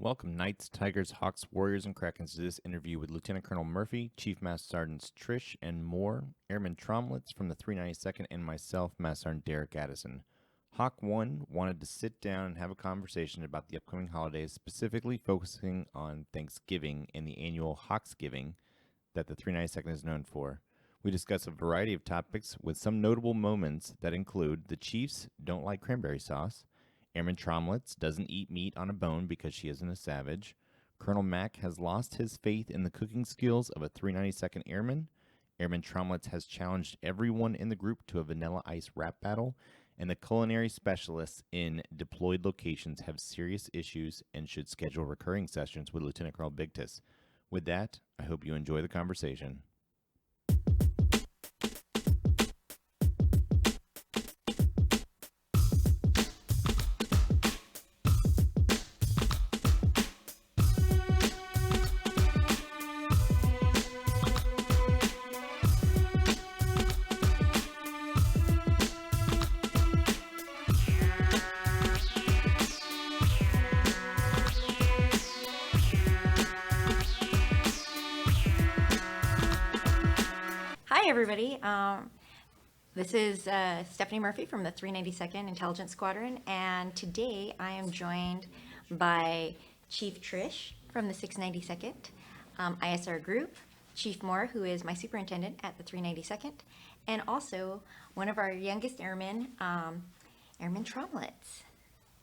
Welcome, Knights, Tigers, Hawks, Warriors, and Krakens to this interview with Lieutenant Colonel Murphy, Chief Master Sergeants Triche and Moore, Airman Trommlitz from the 392nd, and myself, Master Sergeant Derek Addison. Hawk-1 wanted to sit down and have a conversation about the upcoming holidays, specifically focusing on Thanksgiving and the annual Hawksgiving that the 392nd is known for. We discuss a variety of topics with some notable moments that include the Chiefs don't like cranberry sauce, Airman Trommlitz doesn't eat meat on a bone because she isn't a savage. Colonel Mack has lost his faith in the cooking skills of a 392nd Airman. Airman Trommlitz has challenged everyone in the group to a vanilla ice rap battle. And the culinary specialists in deployed locations have serious issues and should schedule recurring sessions with Lieutenant Colonel Bigtus. With that, I hope you enjoy the conversation. Hi, everybody. This is Stephanie Murphy from the 392nd Intelligence Squadron, and today I am joined by Chief Triche from the 692nd ISR Group, Chief Moore, who is my superintendent at the 392nd, and also one of our youngest airmen, Airman Trommlitz.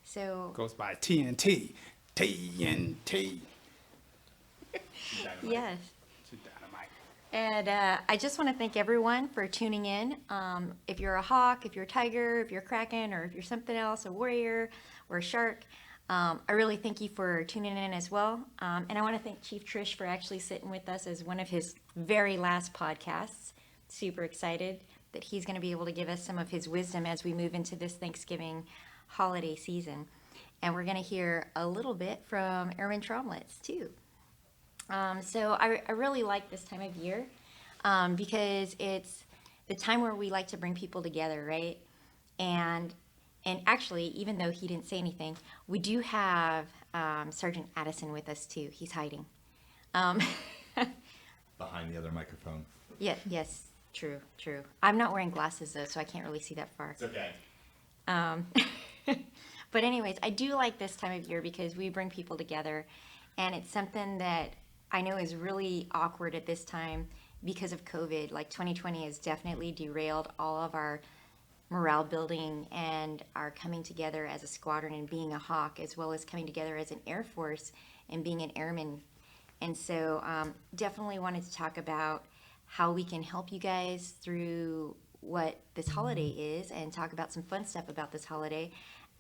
So Goes by TNT. TNT. yes. To dynamite. And I just want to thank everyone for tuning in. If you're a hawk, if you're a tiger, if you're a kraken, or if you're something else, a warrior or a shark, I really thank you for tuning in as well. And I want to thank Chief Triche for actually sitting with us as one of his very last podcasts. Super excited that he's going to be able to give us some of his wisdom as we move into this Thanksgiving holiday season. And we're going to hear a little bit from Airman Trommlitz too. So I really like this time of year because it's the time where we like to bring people together, right? And actually, even though he didn't say anything, we do have Sergeant Addison with us too. He's hiding. Behind the other microphone. Yes, true. I'm not wearing glasses though, so I can't really see that far. It's okay. But anyways, I do like this time of year because we bring people together, and it's something that I know is really awkward at this time because of COVID. Like 2020 has definitely derailed all of our morale building and our coming together as a squadron and being a hawk, as well as coming together as an Air Force and being an airman. And so definitely wanted to talk about how we can help you guys through what this holiday is and talk about some fun stuff about this holiday,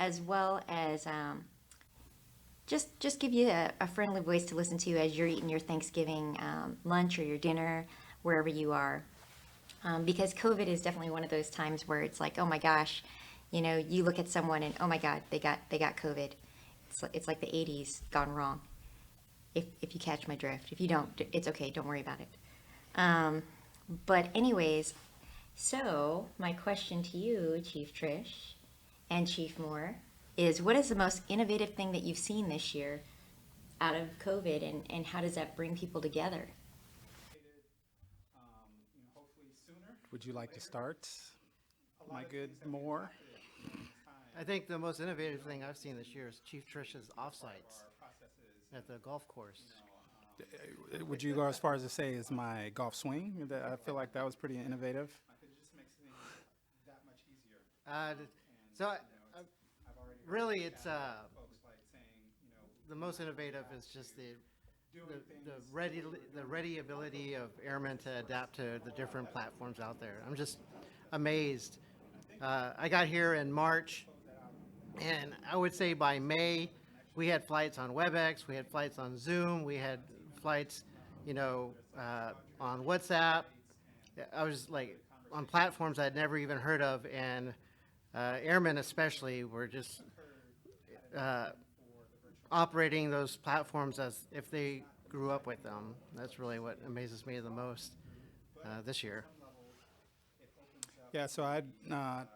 as well as just give you a friendly voice to listen to as you're eating your Thanksgiving lunch or your dinner, wherever you are. Because COVID is definitely one of those times where it's like, oh my gosh, you look at someone and oh my God, they got COVID. It's like the 80s gone wrong. If you catch my drift. If you don't, it's okay. Don't worry about it. But anyways, so my question to you, Chief Triche and Chief Moore, is what is the most innovative thing that you've seen this year out of COVID, and how does that bring people together? Hopefully sooner. Would you like to start, my good Moore? I think the most innovative thing I've seen this year is Chief Triche's offsites at the golf course. Would you go as far as to say is my golf swing? I feel like that was pretty innovative. It just makes things that much easier. Really, it's the most innovative is just the ready ability of airmen to adapt to the different platforms out there. I'm just amazed. I got here in March, and I would say by May, we had flights on WebEx, we had flights on Zoom, we had flights, on WhatsApp. I was like on platforms I'd never even heard of, and airmen especially were just operating those platforms as if they grew up with them. That's really what amazes me the most this year. Yeah, so I'd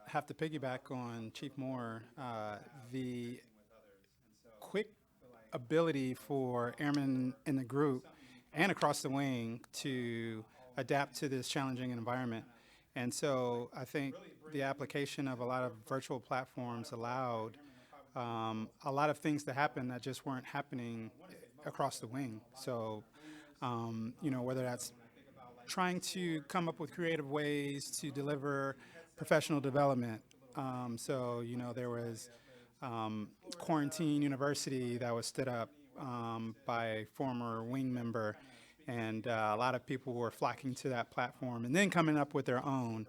have to piggyback on Chief Moore. The quick ability for airmen in the group and across the wing to adapt to this challenging environment. And so I think the application of a lot of virtual platforms allowed a lot of things to happen that just weren't happening across the wing. So, whether that's trying to come up with creative ways to deliver professional development. There was Quarantine University that was stood up by a former wing member, and a lot of people were flocking to that platform and then coming up with their own.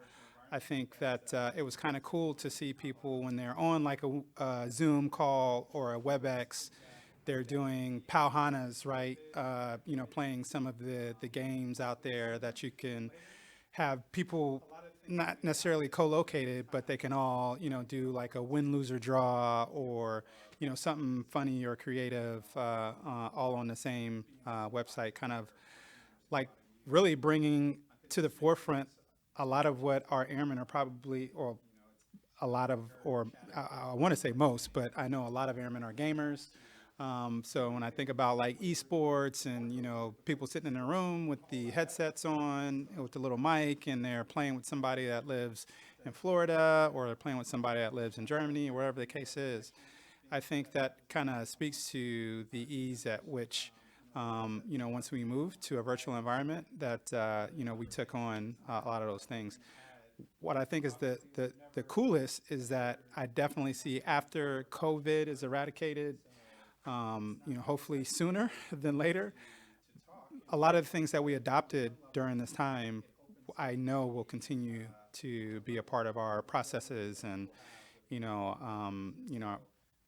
I think that it was kind of cool to see people when they're on like a Zoom call or a WebEx, they're doing Pauhanas, right? Playing some of the games out there that you can have people not necessarily co-located, but they can all, do like a win, lose, or draw, or, something funny or creative, all on the same website, kind of like really bringing to the forefront a lot of what our airmen are probably, or a lot of, or I want to say most, but I know a lot of airmen are gamers. So when I think about like esports and, people sitting in a room with the headsets on, with the little mic, and they're playing with somebody that lives in Florida, or they're playing with somebody that lives in Germany, or wherever the case is, I think that kind of speaks to the ease at which, once we moved to a virtual environment, that, we took on a lot of those things. What I think is the coolest is that I definitely see after COVID is eradicated, hopefully sooner than later, a lot of the things that we adopted during this time, I know will continue to be a part of our processes and,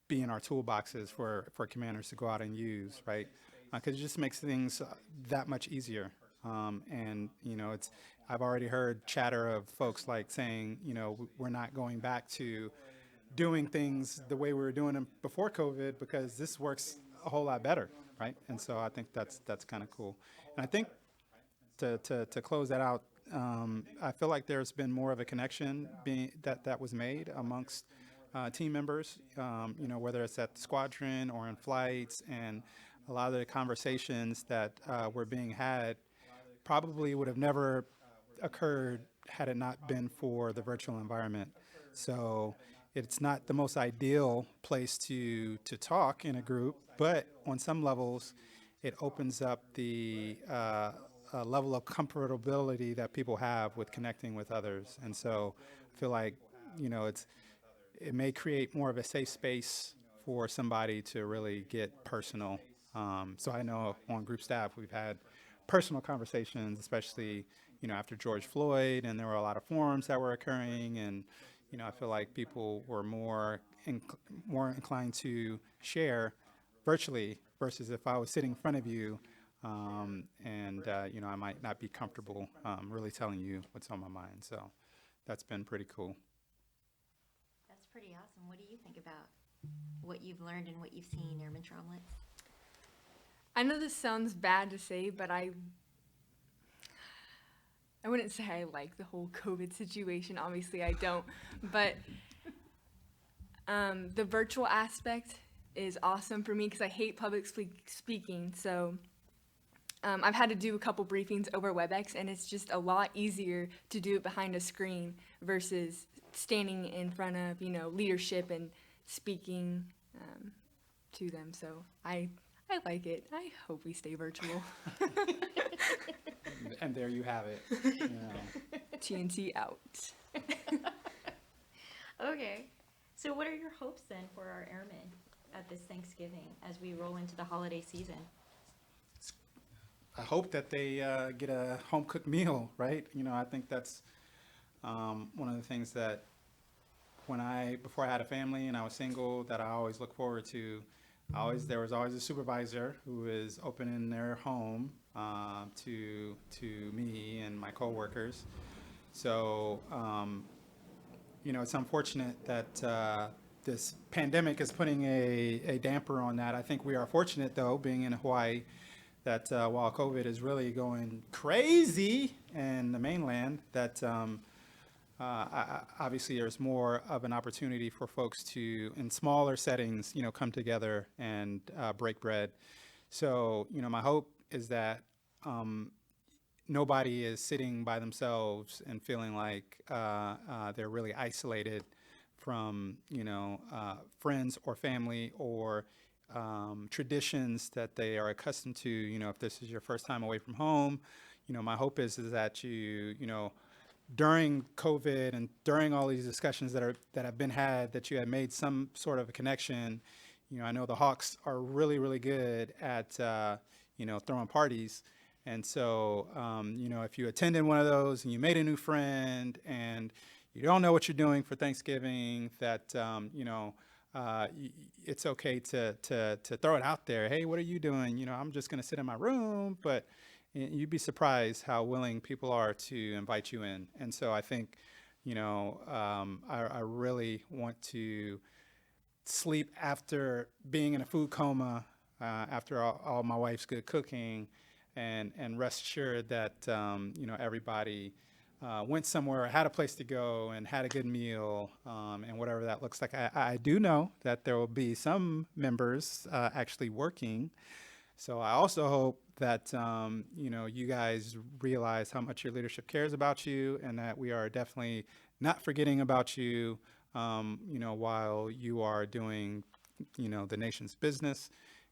be in our toolboxes for commanders to go out and use, right? Because it just makes things that much easier. I've already heard chatter of folks like saying, we're not going back to doing things the way we were doing them before COVID because this works a whole lot better, right? And so I think that's kind of cool. And I think to close that out, I feel like there's been more of a connection that was made amongst team members, whether it's at the squadron or in flights, and a lot of the conversations that were being had probably would have never occurred had it not been for the virtual environment. So it's not the most ideal place to talk in a group, but on some levels, it opens up the level of comfortability that people have with connecting with others. And so I feel like, it may create more of a safe space for somebody to really get personal. So I know on group staff, we've had personal conversations, especially, after George Floyd, and there were a lot of forums that were occurring, and, I feel like people were more inclined to share virtually versus if I was sitting in front of you, I might not be comfortable really telling you what's on my mind. So that's been pretty cool. That's pretty awesome. What do you think about what you've learned and what you've seen, Amn Trommlitz? I know this sounds bad to say, but I wouldn't say I like the whole COVID situation. Obviously, I don't. But the virtual aspect is awesome for me because I hate public speaking. So I've had to do a couple briefings over WebEx, and it's just a lot easier to do it behind a screen versus standing in front of, leadership and speaking to them. So I like it. I hope we stay virtual. And there you have it. TNT out. Okay. So what are your hopes then for our airmen at this Thanksgiving as we roll into the holiday season? I hope that they get a home-cooked meal, right? I think that's one of the things that before I had a family and I was single, that I always look forward to. There was always a supervisor who is opening their home to me and my coworkers. So, it's unfortunate that this pandemic is putting a damper on that. I think we are fortunate, though, being in Hawaii, that while COVID is really going crazy in the mainland, that Obviously there's more of an opportunity for folks to, in smaller settings, come together and break bread. So, my hope is that nobody is sitting by themselves and feeling like they're really isolated from, friends or family or traditions that they are accustomed to. If this is your first time away from home, my hope is that during COVID and during all these discussions that have been had, that you have made some sort of a connection. I know the Hawks are really, really good at throwing parties, and so if you attended one of those and you made a new friend and you don't know what you're doing for Thanksgiving, that it's okay to throw it out there. Hey, what are you doing? I'm just going to sit in my room, but you'd be surprised how willing people are to invite you in. And so I think, I really want to sleep after being in a food coma, after all my wife's good cooking, and rest assured that, everybody went somewhere, had a place to go, and had a good meal, and whatever that looks like. I do know that there will be some members actually working. So I also hope that, you guys realize how much your leadership cares about you, and that we are definitely not forgetting about you, while you are doing, the nation's business.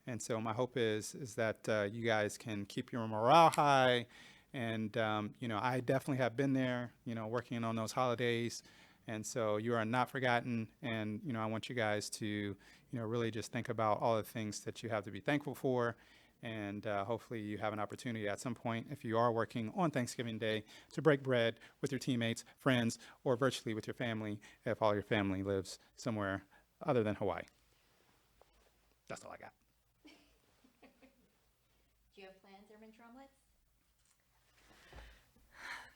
And so my hope is that you guys can keep your morale high. And, I definitely have been there, working on those holidays. And so you are not forgotten. And, I want you guys to, really just think about all the things that you have to be thankful for. And hopefully you have an opportunity at some point, if you are working on Thanksgiving Day, to break bread with your teammates, friends, or virtually with your family, if all your family lives somewhere other than Hawaii. That's all I got. Do you have plans, Amn Trommlitz?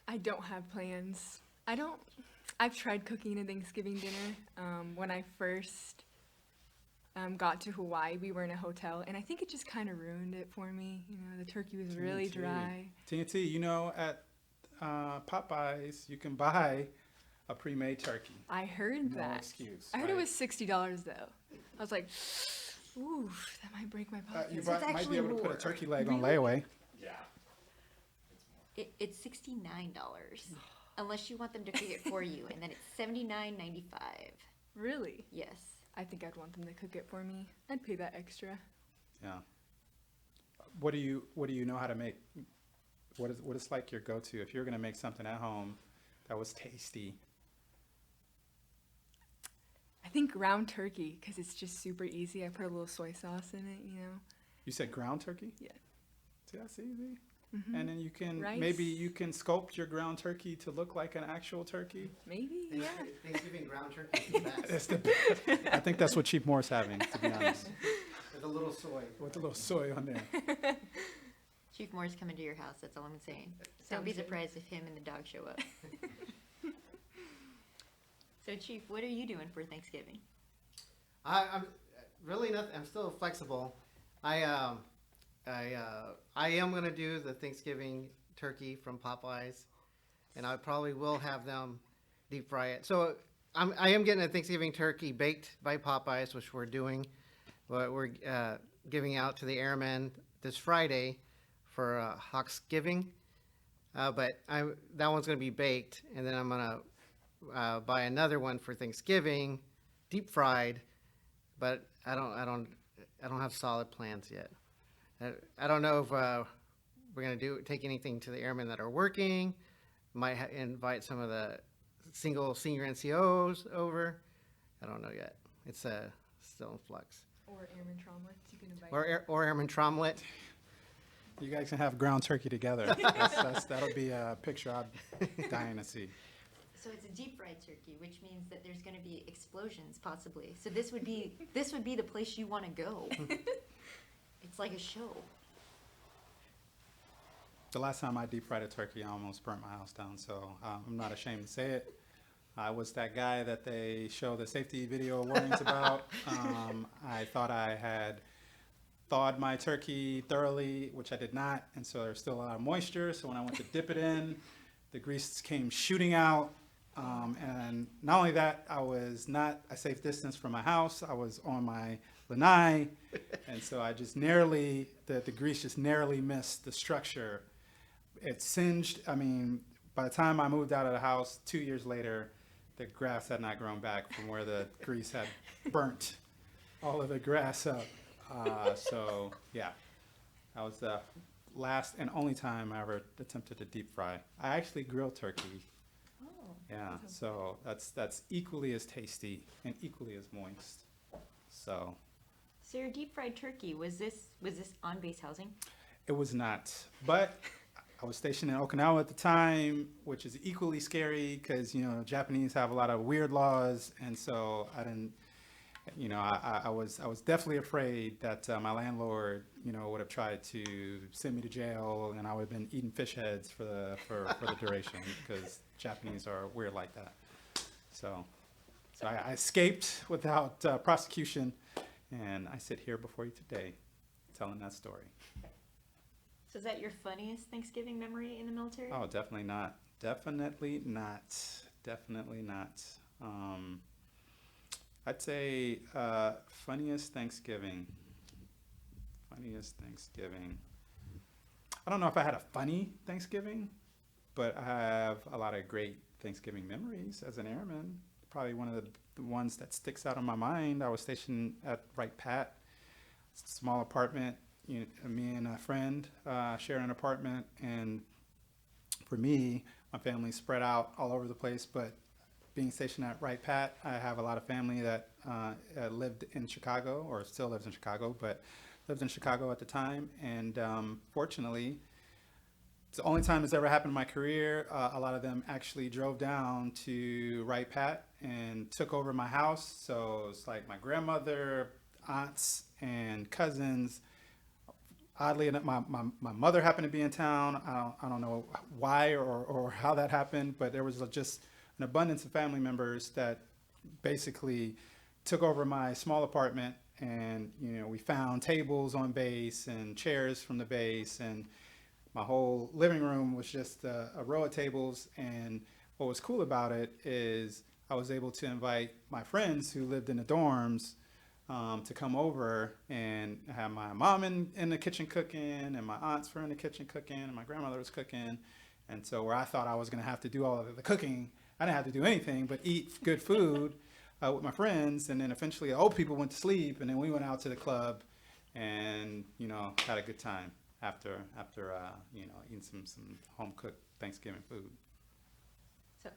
I don't have plans. I've tried cooking a Thanksgiving dinner. When I first got to Hawaii, we were in a hotel, and I think it just kind of ruined it for me. The turkey was really dry. TNT, at Popeyes, you can buy a pre-made turkey. I heard No that. excuse. I heard it right? was $60 though. I was like, ooh, that might break my pocket. You it's might be actually able to put more. a turkey leg on layaway. It's $69, unless you want them to cook it for you, and then it's $79.95. Really? Yes. I think I'd want them to cook it for me. I'd pay that extra. Yeah. What do you know how to make? What is like your go-to if you're going to make something at home that was tasty? I think ground turkey, because it's just super easy. I put a little soy sauce in it, You said ground turkey? Yeah. See, that's easy. And then you can Rice. maybe you can sculpt your ground turkey to look like an actual turkey. Maybe, yeah. Thanksgiving ground turkey is the best. It's the best. I think that's what Chief Moore's having, to be honest, With a little soy. with a little soy on there. Chief Moore's coming to your house, that's all I'm saying. Don't be Sounds good. surprised if him and the dog show up. So Chief, what are you doing for Thanksgiving? I'm really not. I'm still flexible. I am gonna do the Thanksgiving turkey from Popeyes, and I probably will have them deep fry it. So I am getting a Thanksgiving turkey baked by Popeyes, which we're doing. We're giving out to the airmen this Friday for Hawksgiving. But that one's gonna be baked, and then I'm gonna buy another one for Thanksgiving, deep fried. But I don't have solid plans yet. I don't know if we're gonna take anything to the airmen that are working. Might invite some of the single senior NCOs over. I don't know yet. It's still in flux. Or Amn Trommlitz, you can invite. Or Airman Trommlitz. You guys can have ground turkey together. That'll be a picture I'm dying to see. So it's a deep fried turkey, which means that there's going to be explosions possibly. So this would be the place you want to go. It's like a show. The last time I deep fried a turkey, I almost burnt my house down. So I'm not ashamed to say it. I was that guy that they show the safety video warnings about. I thought I had thawed my turkey thoroughly, which I did not. And so there's still a lot of moisture. So when I went to dip it in, the grease came shooting out. And not only that, I was not a safe distance from my house. I was on my lanai, and so I just narrowly, the grease just narrowly missed the structure. It singed. I mean, by the time I moved out of the house 2 years later, the grass had not grown back from where the grease had burnt all of the grass up. So yeah, that was the last and only time I ever attempted to deep fry. I actually grilled turkey. Oh. Yeah, so that's equally as tasty and equally as moist. So So your deep fried turkey, was this on base housing? it was not, but I was stationed in Okinawa at the time, which is equally scary because, you know, Japanese have a lot of weird laws, and so I didn't, you know, I was definitely afraid that my landlord, you know, would have tried to send me to jail, and I would have been eating fish heads for the duration because Japanese are weird like that. So I escaped without prosecution, and I sit here before you today, telling that story. So is that your funniest Thanksgiving memory in the military? Oh, definitely not. Definitely not. Definitely not. I'd say funniest Thanksgiving. Funniest Thanksgiving. I don't know if I had a funny Thanksgiving, but I have a lot of great Thanksgiving memories as an airman. Probably one of the ones that sticks out in my mind. I was stationed at Wright Pat, small apartment. You know, me and a friend share an apartment, and for me, my family's spread out all over the place, but being stationed at Wright Pat, I have a lot of family that lived in Chicago, or still lives in Chicago, but lived in Chicago at the time. And fortunately, it's the only time it's ever happened in my career. A lot of them actually drove down to Wright Pat and took over my house. So it's like my grandmother, aunts, and cousins. Oddly enough, my mother happened to be in town. I don't know why or how that happened, but there was just an abundance of family members that basically took over my small apartment, and you know, we found tables on base and chairs from the base, and my whole living room was just a row of tables. And what was cool about it is I was able to invite my friends who lived in the dorms to come over, and have my mom in the kitchen cooking, and my aunts were in the kitchen cooking, and my grandmother was cooking. And so where I thought I was going to have to do all of the cooking, I didn't have to do anything but eat good food with my friends. And then eventually the old people went to sleep, and then we went out to the club and, you know, had a good time after you know, eating some home cooked Thanksgiving food.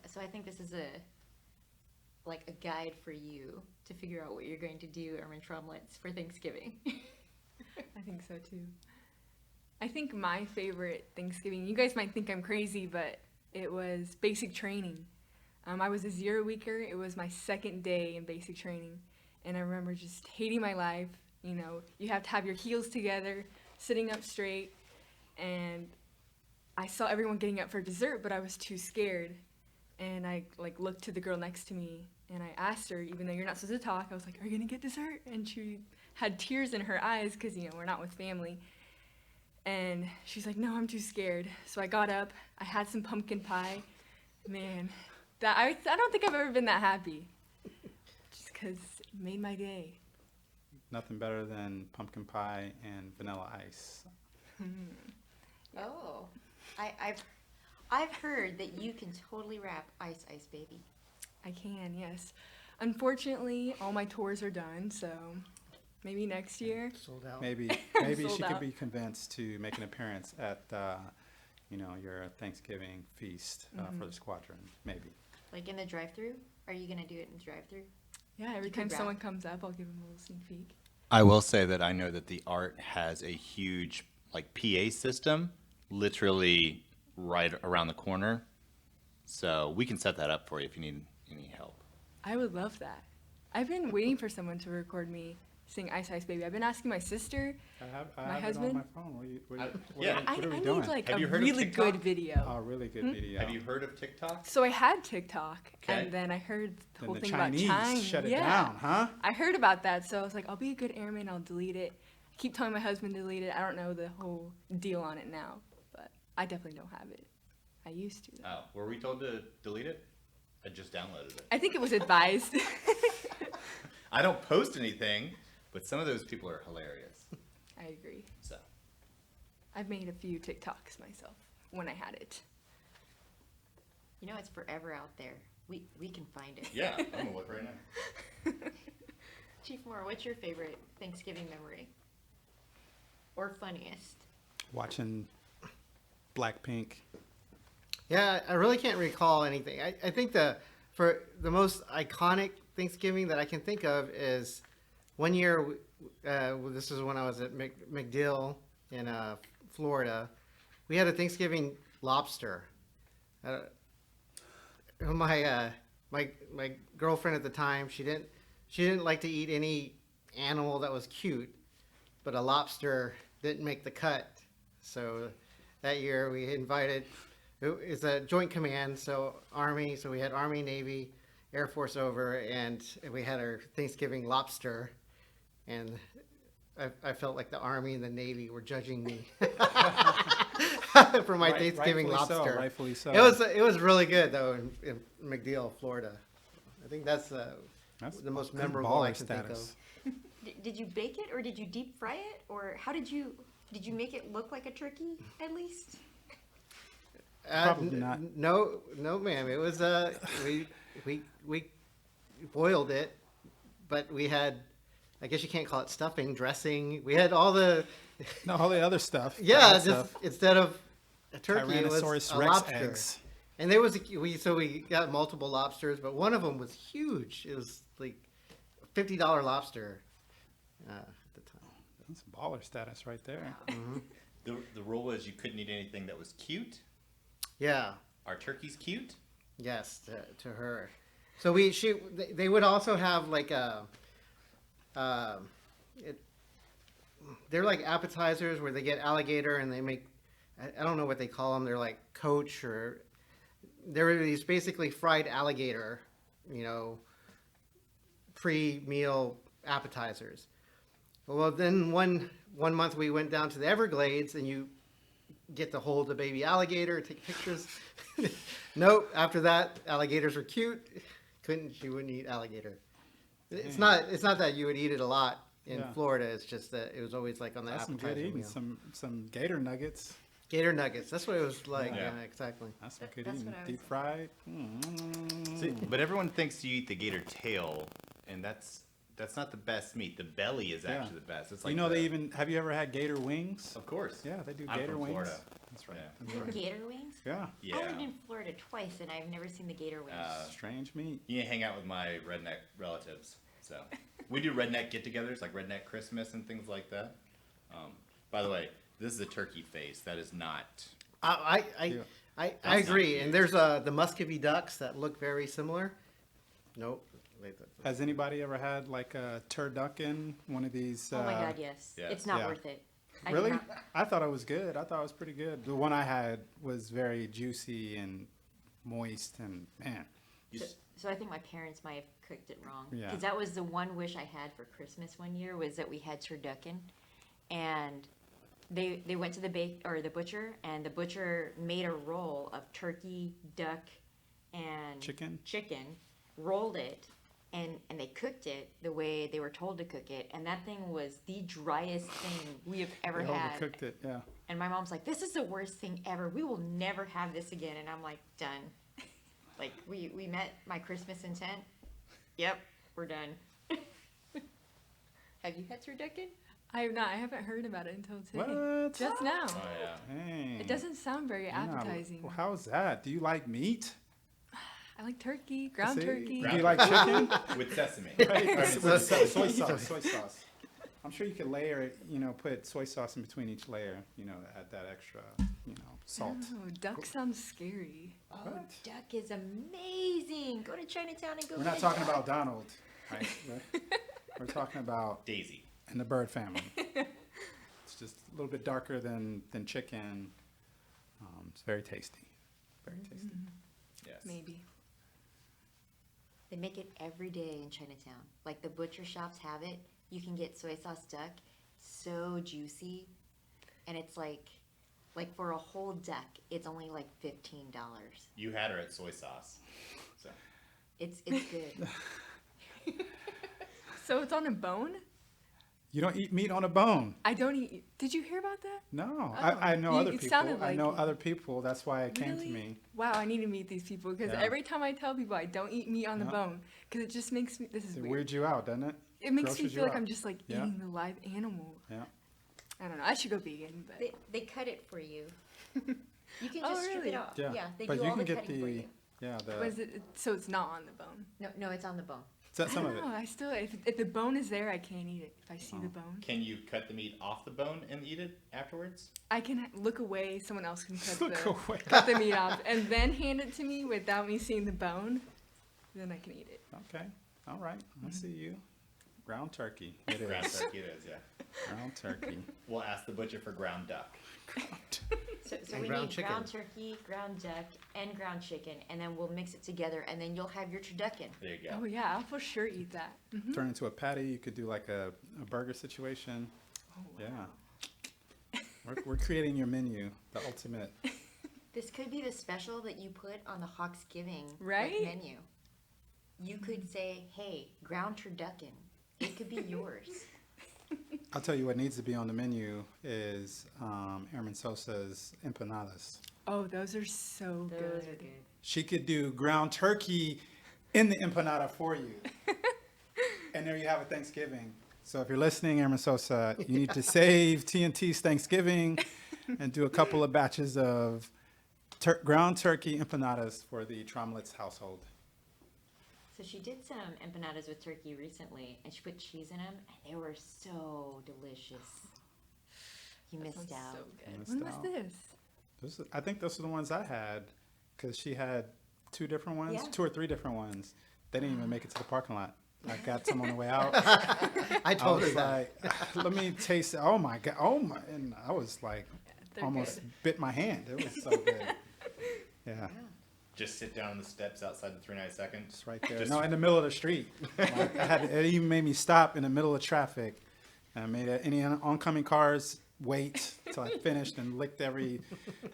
So I think this is a guide for you to figure out what you're going to do, Amn Trommlitz, for Thanksgiving. I think so too. I think my favorite Thanksgiving, you guys might think I'm crazy, but it was basic training. I was a 0-weeker. It was my second day in basic training, and I remember just hating my life. You know, you have to have your heels together, sitting up straight, and I saw everyone getting up for dessert, but I was too scared. And I looked to the girl next to me, and I asked her, even though you're not supposed to talk, I was like, "Are you gonna get dessert?" And she had tears in her eyes because, you know, we're not with family. And she's like, "No, I'm too scared." So I got up. I had some pumpkin pie. Man, that I don't think I've ever been that happy. Just because it made my day. Nothing better than pumpkin pie and vanilla ice. Oh, I've heard that you can totally rap Ice Ice Baby. I can, yes. Unfortunately, all my tours are done, so maybe next year. Sold out. Maybe Sold she out. could be convinced to make an appearance at you know, your Thanksgiving feast for the squadron. Maybe. Like in the drive-thru? Are you gonna do it in the drive-thru? Yeah, every You could time someone rap. comes up, I'll give them a little sneak peek. I will say that I know that the art has a huge PA system literally right around the corner. So we can set that up for you if you need any help. I would love that. I've been waiting for someone to record me sing Ice Ice Baby. I've been asking my sister. I have My it husband? on my phone. What yeah. are we I doing? need like Have a you heard of really TikTok? good video. Oh, really good video. Have you heard of TikTok? So I had TikTok, Okay. and then I heard the Then whole the thing Chinese about China. shut it Yeah. down, huh? I heard about that, so I was like, I'll be a good airman. I'll delete it. I keep telling my husband to delete it. I don't know the whole deal on it now, but I definitely don't have it. I used to. Though. Oh, were we told to delete it? I just downloaded it. I think it was advised. I don't post anything, but some of those people are hilarious. I agree. So, I've made a few TikToks myself when I had it. You know, it's forever out there. We can find it. yeah, I'm gonna look right now. Chief Moore, what's your favorite Thanksgiving memory? Or funniest? Watching Blackpink. Yeah, I really can't recall anything. I think for the most iconic Thanksgiving that I can think of is one year. This is when I was at McDill in Florida. We had a Thanksgiving lobster. My girlfriend at the time, she didn't like to eat any animal that was cute, but a lobster didn't make the cut. So that year we invited. It's a joint command, so Army. So we had Army, Navy, Air Force over, and we had our Thanksgiving lobster. And I felt like the Army and the Navy were judging me for my Thanksgiving lobster. Rightfully so. It was really good though in McDill, Florida. I think that's the most good memorable I baller can think of. status. Did you bake it or did you deep fry it? Or how did you make it look like a turkey at least? Probably not. No, ma'am. It was we boiled it, but we had, I guess you can't call it stuffing, dressing. We had all the No, all the other stuff. yeah. That Just stuff. instead of a turkey, it was Tyrannosaurus a Rex lobster. eggs. And there was we got multiple lobsters, but one of them was huge. It was like $50 lobster at the time. That's baller status right there. The rule was you couldn't eat anything that was cute. Yeah. Are turkeys cute? Yes, to her. So they would also have like they're like appetizers where they get alligator and they make, I don't know what they call them. They're like coach or they're these basically fried alligator, pre-meal appetizers. Well, then one month we went down to the Everglades and you get to hold a baby alligator, take pictures. Nope. After that, alligators are cute. You wouldn't eat alligator. It's not that you would eat it a lot in Yeah. Florida. It's just that it was always like on the That's some good appetizer eating. meal. Some gator nuggets. Gator nuggets. That's what it was like. Yeah. Yeah, exactly. That's some good That's eating. what I was Deep fried. Mm. See, but everyone thinks you eat the gator tail, and that's not the best meat. The belly is Yeah. actually the best. It's like You know they even have you ever had gator wings? Of course. Yeah, they do I'm gator from wings. Florida. That's right. Yeah. That's right. Gator wings? Yeah. Yeah. I lived in Florida twice and I've never seen the gator wings. Strange meat. You hang out with my redneck relatives. So we do redneck get-togethers, like redneck Christmas and things like that. By the way, this is a turkey face. That is not. I not agree. cute. And there's the Muscovy ducks that look very similar. Nope. Has anybody ever had like a turducken? One of these? Oh my God, yes. yeah. It's not Yeah. worth it. I Really? cannot- I thought it was good. I thought it was pretty good. The one I had was very juicy and moist, and man, So I think my parents might have cooked it wrong. Yeah. Because that was the one wish I had for Christmas one year was that we had turducken, and they went to the butcher, and the butcher made a roll of turkey, duck, and Chicken? rolled it, and they cooked it the way they were told to cook it, and that thing was the driest thing we have ever they had. overcooked it. Yeah. And my mom's like, "This is the worst thing ever. We will never have this again." And I'm like, "Done." Like we met my Christmas intent. Yep, we're done. Have you had turducken? I have not. I haven't heard about it until today. What? Just now. Oh yeah. Dang. It doesn't sound very You're not- appetizing. Well, how's that? Do you like meat? I like turkey, ground See? turkey. Do you like chicken? With sesame. Right? With soy sauce. Soy sauce. I'm sure you could layer it. Put soy sauce in between each layer. Add that extra. Salt. Oh, duck sounds scary. Oh, What? duck is amazing. Go to Chinatown and go. We're get not a talking duck. about Donald. Right? We're talking about Daisy. in the bird family. It's just a little bit darker than chicken. It's very tasty. Very tasty. Yes. Maybe. They make it every day in Chinatown. Like the butcher shops have it. You can get soy sauce duck, so juicy, and it's like for a whole duck, it's only like $15. You had her at soy sauce. So It's good. So it's on a bone? You don't eat meat on a bone. I don't eat. Did you hear about that? No, Oh, I know you- other it people. sounded I like know it. other people. That's why it came to Really? me. Wow, I need to meet these people because Yeah. every time I tell people I don't eat meat on the Yeah. bone, because it just makes me. This is It weird. weirds you out, doesn't it? It makes me grosses you feel like out. I'm just like Yeah. eating the live animal. Yeah. I don't know. I should go vegan, but They cut it for you. You can Oh, just strip really? it off. Yeah. They but do you all can the get cutting for the you. was it? So it's not on the bone. No, it's on the bone. Is that some I of don't it? know. I still, if the bone is there, I can't eat it. If I see the bone, Can you cut the meat off the bone and eat it afterwards? I can look away. Someone else can cut Look the away. cut the meat off, and then hand it to me without me seeing the bone. Then I can eat it. Okay. All right. I see you. Ground turkey. It is. Ground turkey it is, yeah. Ground turkey. We'll ask the butcher for ground duck. So And we ground need chicken. ground turkey, ground duck, and ground chicken, and then we'll mix it together, and then you'll have your turducken. There you go. Oh yeah, I'll for sure eat that. Turn into a patty. You could do like a burger situation. Yeah. We're creating your menu, the ultimate. This could be the special that you put on the Hawksgiving Right? menu. You could say, "Hey, ground turducken." It could be yours. I'll tell you what needs to be on the menu is Airman Sosa's empanadas. Oh, those are so Those good. are good. She could do ground turkey in the empanada for you. And there you have a Thanksgiving. So if you're listening, Airman Sosa, you need to save TNT's Thanksgiving and do a couple of batches of ground turkey empanadas for the Trommlitz household. So she did some empanadas with turkey recently, and she put cheese in them, and they were so delicious. You That missed sounds out. so good. Missed When was out. this? I think those are the ones I had because she had two different ones, Yeah. 2 or 3 different ones. They didn't even make it to the parking lot. I got some on the way out. I I told her was that. like, let me taste it. Oh my God. Oh my. And I was like, They're almost good. bit my hand. It was so good. Yeah. Just sit down on the steps outside the 392nd. It's right there. Just- No, in the middle of the street. Like, it even made me stop in the middle of traffic. And I made any oncoming cars wait till I finished and licked every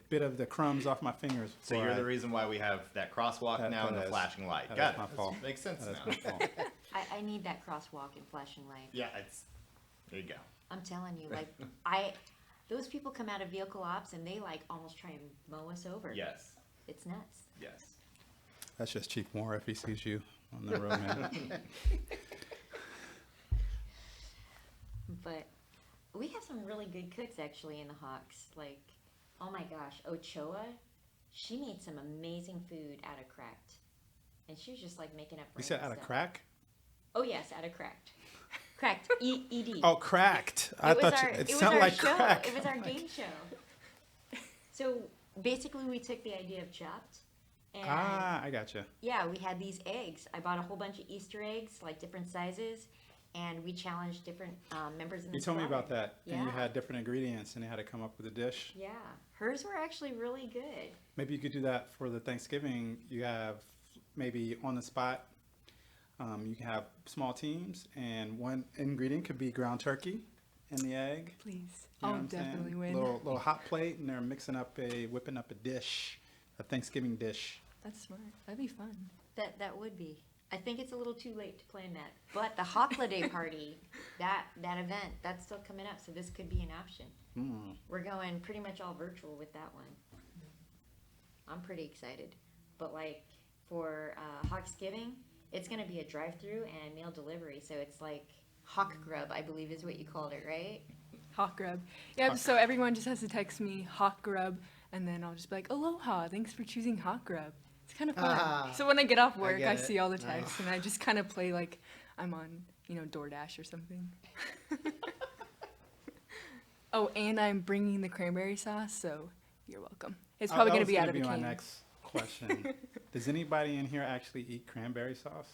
bit of the crumbs off my fingers. So before you're I- the reason why we have that crosswalk That- now and that the is- flashing light. that Got is it. my fault. Makes sense That is now. my fault. I need that crosswalk and flashing light. Yeah, it's there you go. I'm telling you, like, those people come out of vehicle ops and they like almost try and mow us over. Yes, It's nuts. yes. That's just Chief Moore if he sees you on the road, man. But we have some really good cooks actually in the Hawks. Like, oh my gosh, Ochoa, she made some amazing food out of cracked. And she was just like making up You said random out of stuff. crack? Oh yes, out of cracked. Cracked. ED. Oh, cracked. I It was thought our- it was sounded our like show. crack. It was our game show. So basically, we took the idea of Chopped, and Ah, I gotcha. yeah, we had these eggs. I bought a whole bunch of Easter eggs, like different sizes, and we challenged different members in the You told me squad. about that. And you Yeah. had different ingredients and you had to come up with a dish. Yeah, hers were actually really good. Maybe you could do that for the Thanksgiving. You have maybe on the spot. You can have small teams, and one ingredient could be ground turkey and the egg. Please. You know I'll what I'm saying? definitely win. Little hot plate, and they're whipping up a dish, a Thanksgiving dish. That's smart. That'd be fun. That would be. I think it's a little too late to plan that, but the holiday party, that event, that's still coming up. So this could be an option. Mm. We're going pretty much all virtual with that one. I'm pretty excited. But like for Hawksgiving, it's going to be a drive-through and meal delivery. So it's like Hawk Grub, I believe is what you called it, right? Hawk grub. Yeah, so everyone just has to text me Hawk grub, and then I'll just be like, aloha, thanks for choosing Hawk grub. It's kind of fun. Ah, So when I get off I work, get I it. see all the Nice. texts, and I just kind of play like I'm on, DoorDash or something. Oh, and I'm bringing the cranberry sauce, so you're welcome. It's probably going to be out of a my can. next question. Does anybody in here actually eat cranberry sauce?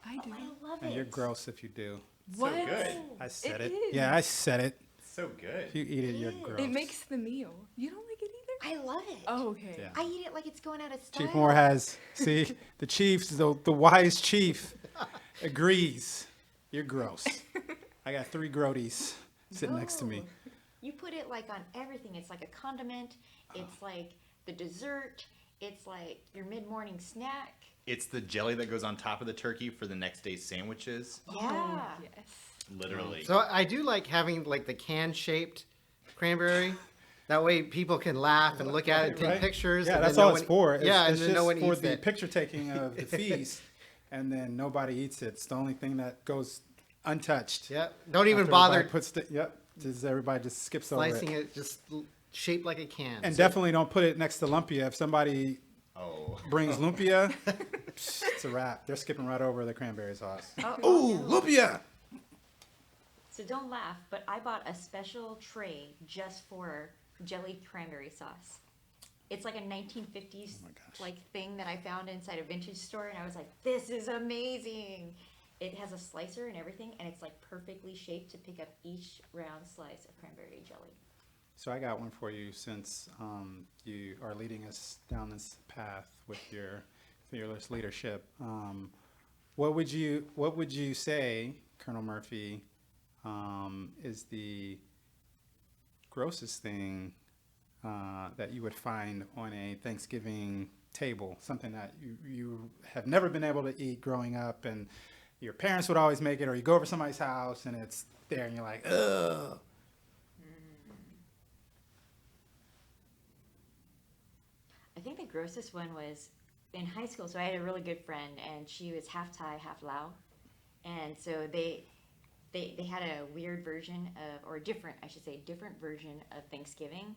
I do. I love And it. you're gross if you do. What? So good. I said It it. is. Yeah, I said it. So good. If you eat it, you're It gross. It makes the meal. You don't like it either? I love it. Oh, okay. Yeah. I eat it like it's going out of style. Chief Moore has, see, the chief, the wise chief agrees. You're gross. I got 3 grodies sitting next to me. No. You put it like on everything. It's like a condiment. It's like the dessert. It's like your mid-morning snack. It's the jelly that goes on top of the turkey for the next day's sandwiches. Yeah. Yes. Literally. So I do like having like the can-shaped cranberry. That way people can laugh and look at it and take Right? pictures. Yeah, and that's then no all it's one- for. Yeah, It's and then just no one for eats the it. picture taking of the feast, and then nobody eats it. It's the only thing that goes untouched. Yep. Don't even After bother everybody puts the, yep. Just everybody just skips slicing over it. it, just shaped like a can. And definitely don't put it next to lumpia. If somebody Oh. brings lumpia, it's a wrap. They're skipping right over the cranberry sauce. Oh, Ooh, lumpia! So don't laugh, but I bought a special tray just for jelly cranberry sauce. It's like a 1950s Oh my gosh. like thing that I found inside a vintage store, and I was like, "This is amazing!" It has a slicer and everything, and it's like perfectly shaped to pick up each round slice of cranberry jelly. So I got one for you since you are leading us down this path with your fearless leadership. What would you say, Colonel Murphy, is the grossest thing that you would find on a Thanksgiving table? Something that you have never been able to eat growing up, and your parents would always make it, or you go over somebody's house and it's there, and you're like, ugh. I think the grossest one was in high school. So I had a really good friend, and she was half Thai, half Lao, and so they had a weird version of, or different, I should say, different version of Thanksgiving,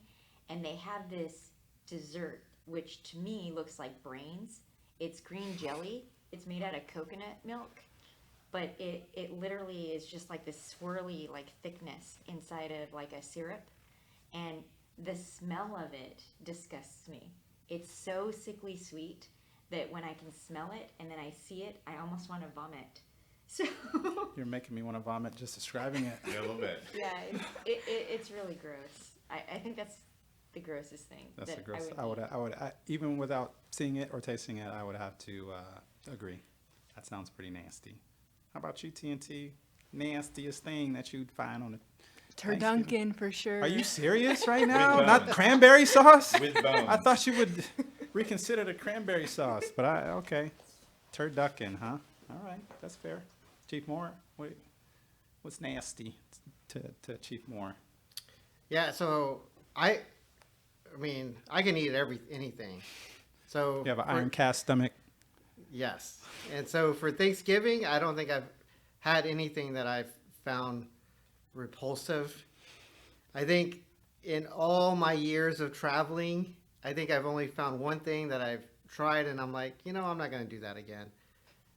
and they had this dessert which to me looks like brains. It's green jelly. It's made out of coconut milk, but it literally is just like this swirly like thickness inside of like a syrup, and the smell of it disgusts me. It's so sickly sweet that when I can smell it and then I see it, I almost want to vomit. So You're making me want to vomit just describing it. Yeah, a little bit. yeah, it's really gross. I think that's the grossest thing. That's that the gross. eat. Even without seeing it or tasting it, I would have to agree. That sounds pretty nasty. How about you, TNT? Nastiest thing that you'd find on a Thanksgiving? Turduncan for sure. Are you serious right now? bones. Not cranberry sauce? With bones. I thought you would reconsider the cranberry sauce, but okay. Turducken, huh? All right, that's fair. Chief Moore, what's nasty to Chief Moore? Yeah, so I mean, I can eat anything. So You have an for- iron cast stomach. Yes. And so for Thanksgiving, I don't think I've had anything that I've found repulsive. I think in all my years of traveling, I think I've only found one thing that I've tried and I'm like, I'm not going to do that again.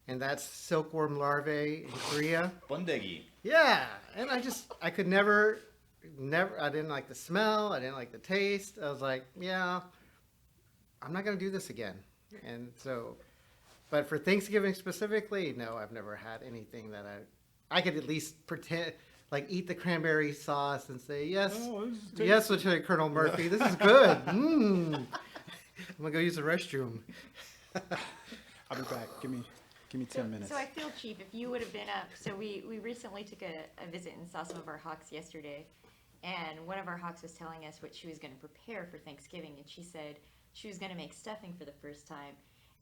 And that's silkworm larvae in Korea. Bundegi. Yeah. And I could never, I didn't like the smell. I didn't like the taste. I was like, yeah, I'm not going to do this again. And so, but for Thanksgiving specifically, no, I've never had anything that I could at least pretend, like eat the cranberry sauce and say, yes, yes, Lieutenant Colonel Murphy, this is good. I'm going to go use the restroom. I'll be back. Give me 10 minutes. So I feel, Chief, if you would have been up, so we recently took a visit and saw some of our hawks yesterday, and one of our hawks was telling us what she was going to prepare for Thanksgiving, and she said she was going to make stuffing for the first time.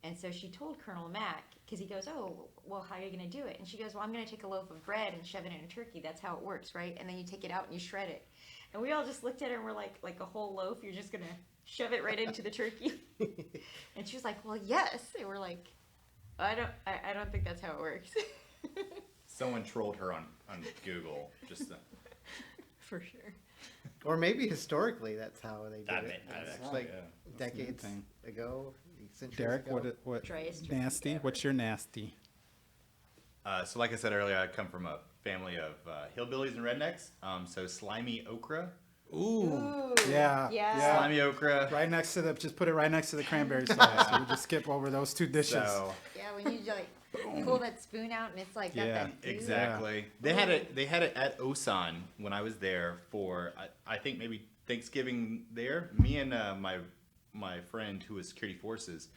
And so she told Colonel Mack, because he goes, oh, well, how are you going to do it? And she goes, well, I'm going to take a loaf of bread and shove it in a turkey. That's how it works, right? And then you take it out and you shred it. And we all just looked at her and we're like a whole loaf, you're just going to shove it right into the turkey? And she was like, well, yes. And we're like, I don't think that's how it works. Someone trolled her on Google. Just For sure. Or maybe historically, that's how they did it. actually, Like the decades thing. ago, centuries Derek, ago. what Driest turkey nasty? ever. What's your nasty? So like I said earlier, I come from a family of hillbillies and rednecks. So slimy okra. Ooh, yeah, yeah. Slimy okra. Right next to just put it right next to the cranberry sauce. So we just skip over those two dishes. So Yeah, when you like pull that spoon out and it's like got Yeah, that goo. exactly. They had it at Osan when I was there for I think maybe Thanksgiving there. Me and my friend who was security forces,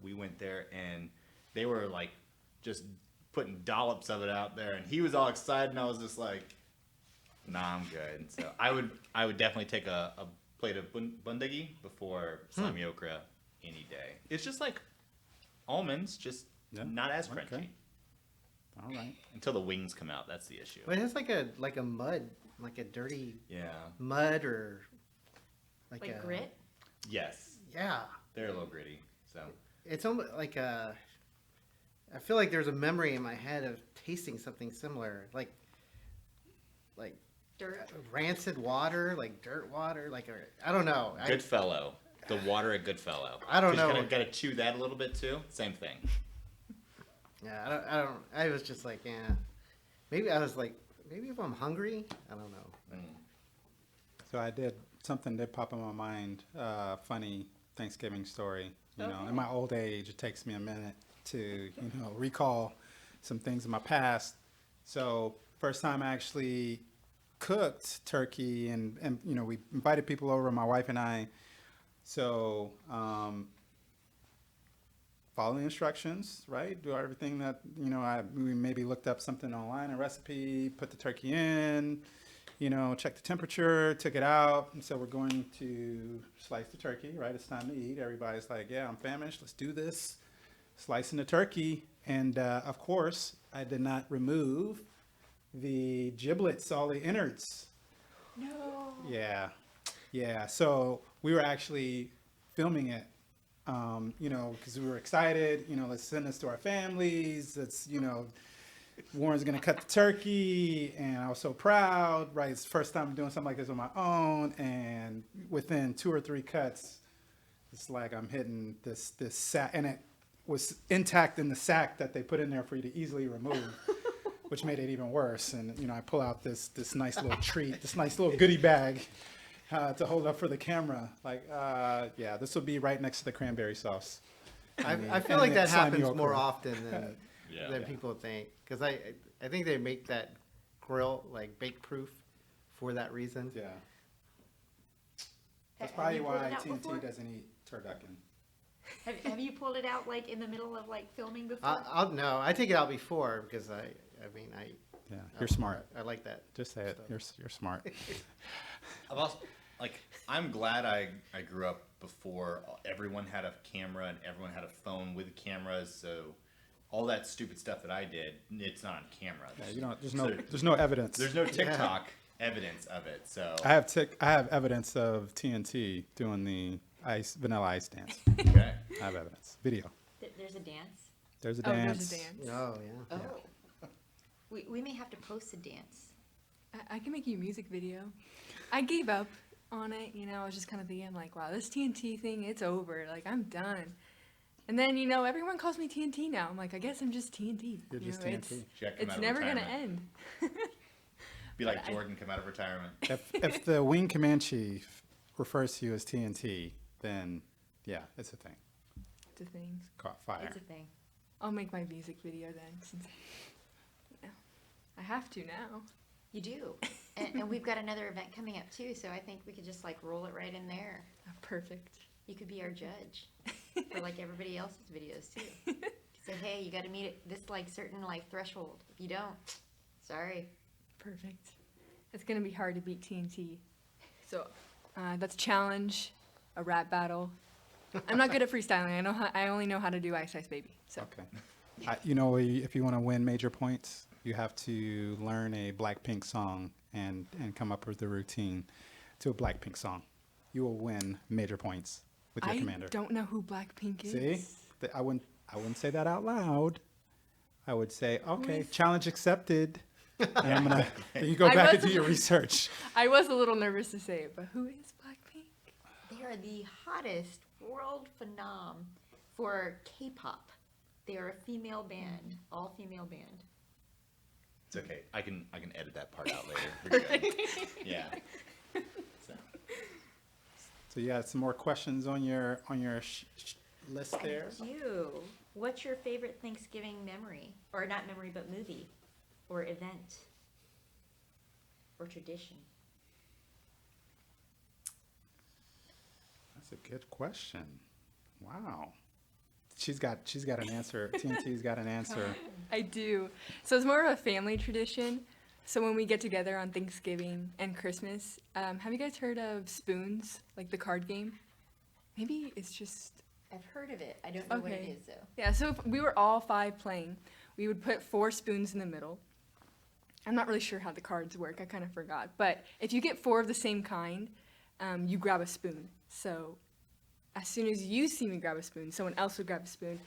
we went there and they were like just putting dollops of it out there, and he was all excited, and I was just like, nah, I'm good. So I would definitely take a plate of bundegi before slimy okra any day. It's just like almonds, just Yeah, not as crunchy. okay. All right. Until the wings come out, that's the issue. But it has like a mud, like a dirty Yeah. mud or like Like a grit? Yes. Yeah, They're a little gritty. So it's almost like a. I feel like there's a memory in my head of tasting something similar, like Dirt? rancid water, like dirt water, like I don't know. Goodfellow. The water at Goodfellow. I don't 'Cause you know. kinda gotta chew that a little bit too. Same thing. Yeah, I don't. I was just like, yeah. Maybe I was like, maybe if I'm hungry, I don't know. So something did pop in my mind, funny Thanksgiving story. You know, in my old age, it takes me a minute to, recall some things in my past. So first time I actually cooked turkey and we invited people over, my wife and I. So, follow the instructions, right? Do everything that, we maybe looked up something online, a recipe, put the turkey in, check the temperature, took it out. And so we're going to slice the turkey, right? It's time to eat. Everybody's like, yeah, I'm famished. Let's do this. Slicing the turkey. And of course, I did not remove the giblets, all the innards. No. Yeah. Yeah. So we were actually filming it, because we were excited, let's send this to our families. Let's, Warren's going to cut the turkey. And I was so proud, right? It's the first time I'm doing something like this on my own. And within 2 or 3 cuts, it's like I'm hitting this sack. And it was intact in the sack that they put in there for you to easily remove, which made it even worse. And, I pull out this nice little treat, this nice little goodie bag to hold up for the camera. Like, yeah, this will be right next to the cranberry sauce. I feel like that slimy happens more okra. often than Yeah. people think, because I think they make that grill like bake proof for that reason. Yeah. That's Have probably you pulled why it out before? TNT doesn't eat turducken. Have you pulled it out like in the middle of like filming before? No, I take it out before because I Yeah, you're smart. I like that. Just say it. You're smart. I've also, I'm glad I grew up before everyone had a camera and everyone had a phone with cameras. So all that stupid stuff that I did, it's not on camera. Yeah, there's no evidence. There's no TikTok evidence of it. So I have evidence of TNT doing the vanilla ice dance. okay. I have evidence. Video. There's a dance. There's a Oh, dance. there's a dance. Oh yeah. Oh. We may have to post a dance. I can make you a music video. I gave up on it, I was just kind of thinking, I'm like, wow, this TNT thing, it's over. Like, I'm done. And then, everyone calls me TNT now. I'm like, I guess I'm just TNT. You're just It's, TNT. She got to come out it's of never going to retirement. end. Be like Jordan, come out of retirement. If the wing command chief refers to you as TNT, then yeah, it's a thing. It's a thing. Caught fire. It's a thing. I'll make my music video then, since I have to now. You do. And we've got another event coming up too, so I think we could just like roll it right in there. Perfect. You could be our judge for like everybody else's videos too. Say, hey, you got to meet this like certain like threshold. If you don't, sorry. Perfect. It's going to be hard to beat TNT. So that's a challenge, a rap battle. I'm not good at freestyling. I only know how to do Ice Ice Baby. So Okay. If you want to win major points, you have to learn a Blackpink song and come up with a routine to a Blackpink song. You will win major points with your commander. I don't know who Blackpink is. See, I wouldn't say that out loud. I would say, okay, challenge accepted. And then you go I back and was- do your research. I was a little nervous to say it, but who is Blackpink? They are the hottest world phenom for K-pop. They are a female band, all female band. It's okay. I can edit that part out later. We're good. Yeah. So, So you had some more questions on your list there. You. What's your favorite Thanksgiving memory? Or not memory, but movie? Or event? Or tradition? That's a good question. Wow. She's got an answer. TNT's got an answer. I do. So it's more of a family tradition. So when we get together on Thanksgiving and Christmas, have you guys heard of Spoons, like the card game? Maybe it's just I've heard of it. I don't know what it Okay. is though. Yeah, so if we were all 5 playing, we would put 4 spoons in the middle. I'm not really sure how the cards work. I kind of forgot. But if you get 4 of the same kind, you grab a spoon. So as soon as you see me grab a spoon, someone else would grab a spoon.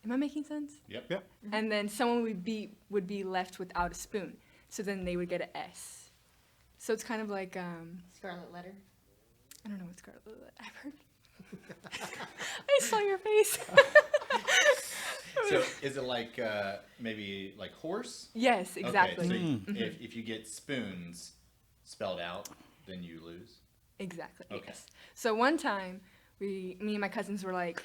Am I making sense? Yep. Yep. And then someone would be left without a spoon. So then they would get an S. So it's kind of like Scarlet Letter. I don't know what Scarlet Letter. I've heard. I saw your face. So is it like maybe like horse? Yes, exactly. Okay, so if you get spoons spelled out, then you lose. Exactly. Okay. Yes. So one time, me and my cousins were like,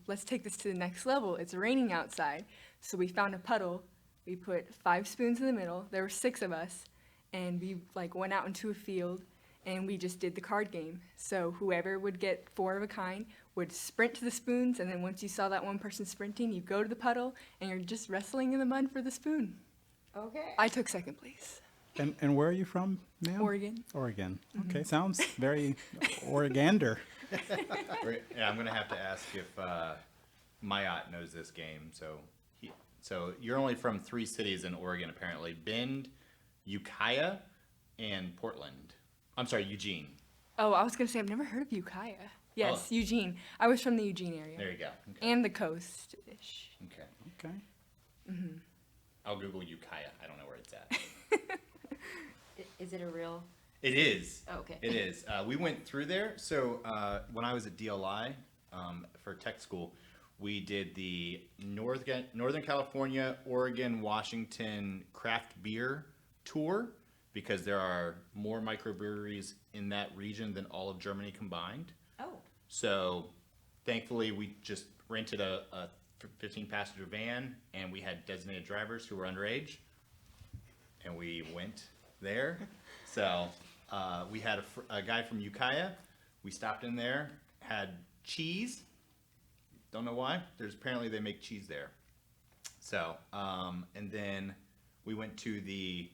let's take this to the next level. It's raining outside, so we found a puddle. We put 5 spoons in the middle. There were 6 of us, and we went out into a field, and we just did the card game. So whoever would get 4 of a kind would sprint to the spoons, and then once you saw that one person sprinting, you go to the puddle, and you're just wrestling in the mud for the spoon. Okay. I took second place. And where are you from, ma'am? Oregon. Oregon. Okay, sounds very Oregander. Yeah, I'm gonna have to ask if Mayat knows this game. So you're only from 3 cities in Oregon, apparently: Bend, Ukiah, and Portland. I'm sorry, Eugene. Oh, I was gonna say I've never heard of Ukiah. Yes, Oh. Eugene. I was from the Eugene area. There you go. Okay. And the coast-ish. Okay. Okay. I'll Google Ukiah. I don't know where it's at. Is it a real? It is. Oh, okay. It is. We went through there. So when I was at DLI for tech school, we did the Northern California, Oregon, Washington craft beer tour because there are more microbreweries in that region than all of Germany combined. Oh. So thankfully, we just rented a 15-passenger van, and we had designated drivers who were underage, and we went there. So we had a guy from Ukiah. We stopped in there, had cheese. Don't know why. Apparently they make cheese there. So and then we went to the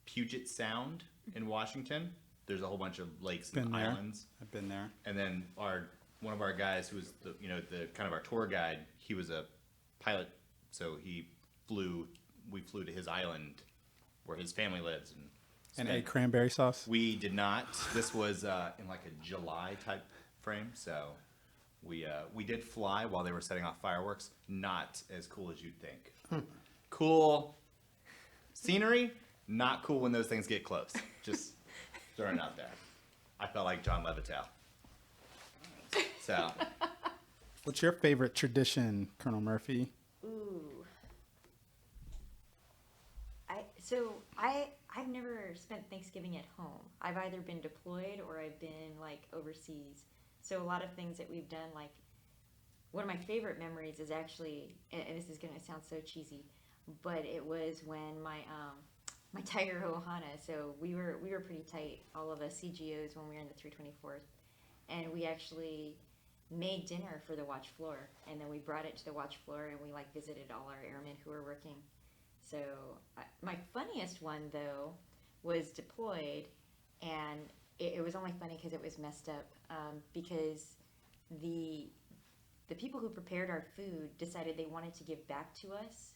Puget Sound in Washington. There's a whole bunch of lakes Been and there. islands. I've been there. And then one of our guys who was the kind of our tour guide, he was a pilot, so we flew to his island where his family lives and And spent- ate cranberry sauce. we did not. This was in like a July type frame, so we did fly while they were setting off fireworks. Not as cool as you'd think. Cool scenery, not cool when those things get close. Just throwing it out there. I felt like John Levittow. So What's your favorite tradition, Colonel Murphy? Ooh. I've never spent Thanksgiving at home. I've either been deployed or I've been like overseas. So a lot of things that we've done, like one of my favorite memories is actually, and this is gonna sound so cheesy, but it was when my Tiger Ohana. So we were pretty tight, all of us CGOs, when we were in the 324th, and we actually made dinner for the watch floor, and then we brought it to the watch floor, and we like visited all our airmen who were working. So my funniest one though was deployed, and it was only funny because it was messed up because the people who prepared our food decided they wanted to give back to us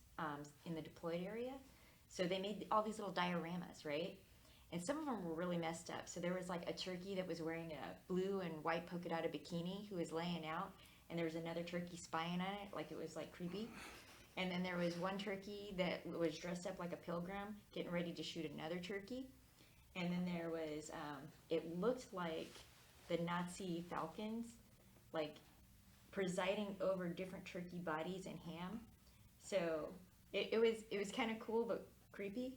in the deployed area. So they made all these little dioramas, right? And some of them were really messed up. So there was like a turkey that was wearing a blue and white polka dotted bikini who was laying out, and there was another turkey spying on it, like it was like creepy. And then there was one turkey that was dressed up like a pilgrim, getting ready to shoot another turkey. And then there was, it looked like the Nazi falcons, like presiding over different turkey bodies and ham. So it was kind of cool but creepy.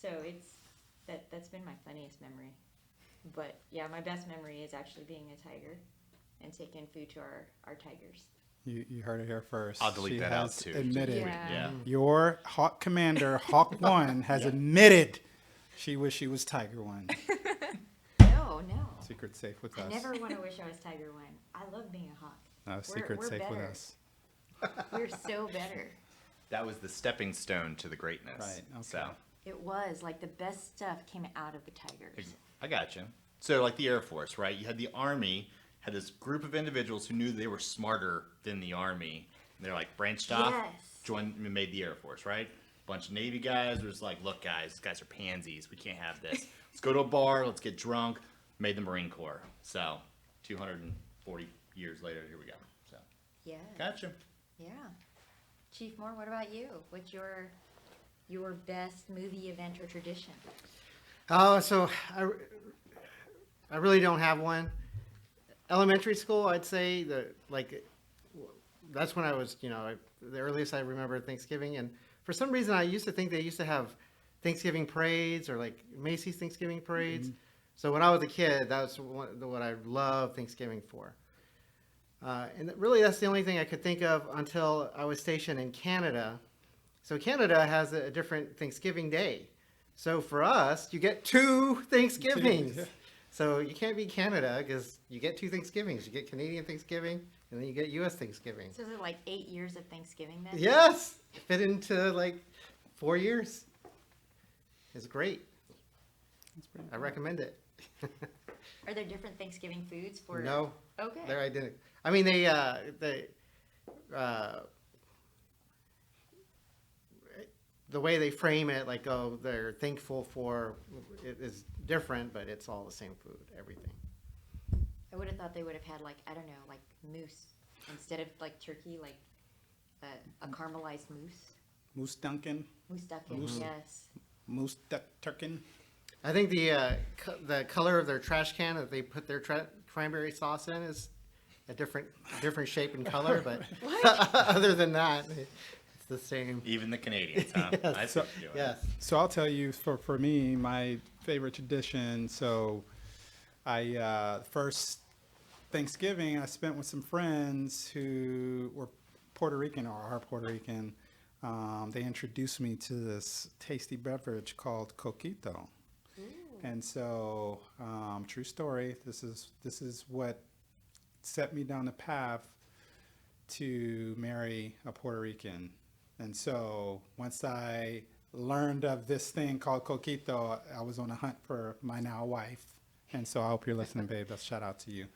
So that's been my funniest memory. But yeah, my best memory is actually being a tiger and taking food to our tigers. You heard it here first. I'll delete She that out has too. Admitted. Yeah. Yeah. Your Hawk commander, Hawk-1, has admitted she wished she was Tiger-1. No. Secret safe with I us. never want to wish I was Tiger One. I love being a hawk. No, secret we're safe with better. us. We're so better. that was the stepping stone to the greatness. Right, okay. So It was like the best stuff came out of the tigers. I got you. So like the Air Force, right? You had the Army had this group of individuals who knew they were smarter than the Army. And they're like branched off, Yes. joined, and made the Air Force, right? Bunch of Navy guys were just like, look, guys, these guys are pansies. We can't have this. Let's go to a bar. Let's get drunk. Made the Marine Corps. So, 240 years later, here we go. So, Yeah. gotcha. Yeah. Chief Moore, what about you? What's your best movie event or tradition? Oh, so I really don't have one. Elementary school, I'd say that's when I was, the earliest I remember Thanksgiving. And for some reason, I used to think they used to have Thanksgiving parades or like Macy's Thanksgiving parades. So when I was a kid, that was what I loved Thanksgiving for. And really, that's the only thing I could think of until I was stationed in Canada. So Canada has a different Thanksgiving Day. So for us, you get 2 Thanksgivings. Yeah. So you can't be Canada because you get 2 Thanksgivings. You get Canadian Thanksgiving and then you get U.S. Thanksgiving. So is it like 8 years of Thanksgiving then? Yes, fit into like 4 years. It's great. I recommend it. Are there different Thanksgiving foods for? No, Okay. they're identical. I mean, they the way they frame it, like, oh, they're thankful for, it is different, but it's all the same food, everything. I would have thought they would have had like, I don't know, like moose instead of like turkey, like a caramelized moose. Moose Dunkin', Moose duckin', Moose. yes. Moose Turkin. I think the color of their trash can that they put their cranberry sauce in is a different shape and color, but other than that, it's the same. Even the Canadians, huh? Yes. I see what you're doing. Yes. So I'll tell you, for me, my favorite tradition. So first Thanksgiving I spent with some friends who were Puerto Rican or are Puerto Rican. They introduced me to this tasty beverage called coquito. And so, true story, this is what set me down the path to marry a Puerto Rican. And so once I learned of this thing called coquito, I was on a hunt for my now wife. And so I hope you're listening, babe. That's shout out to you.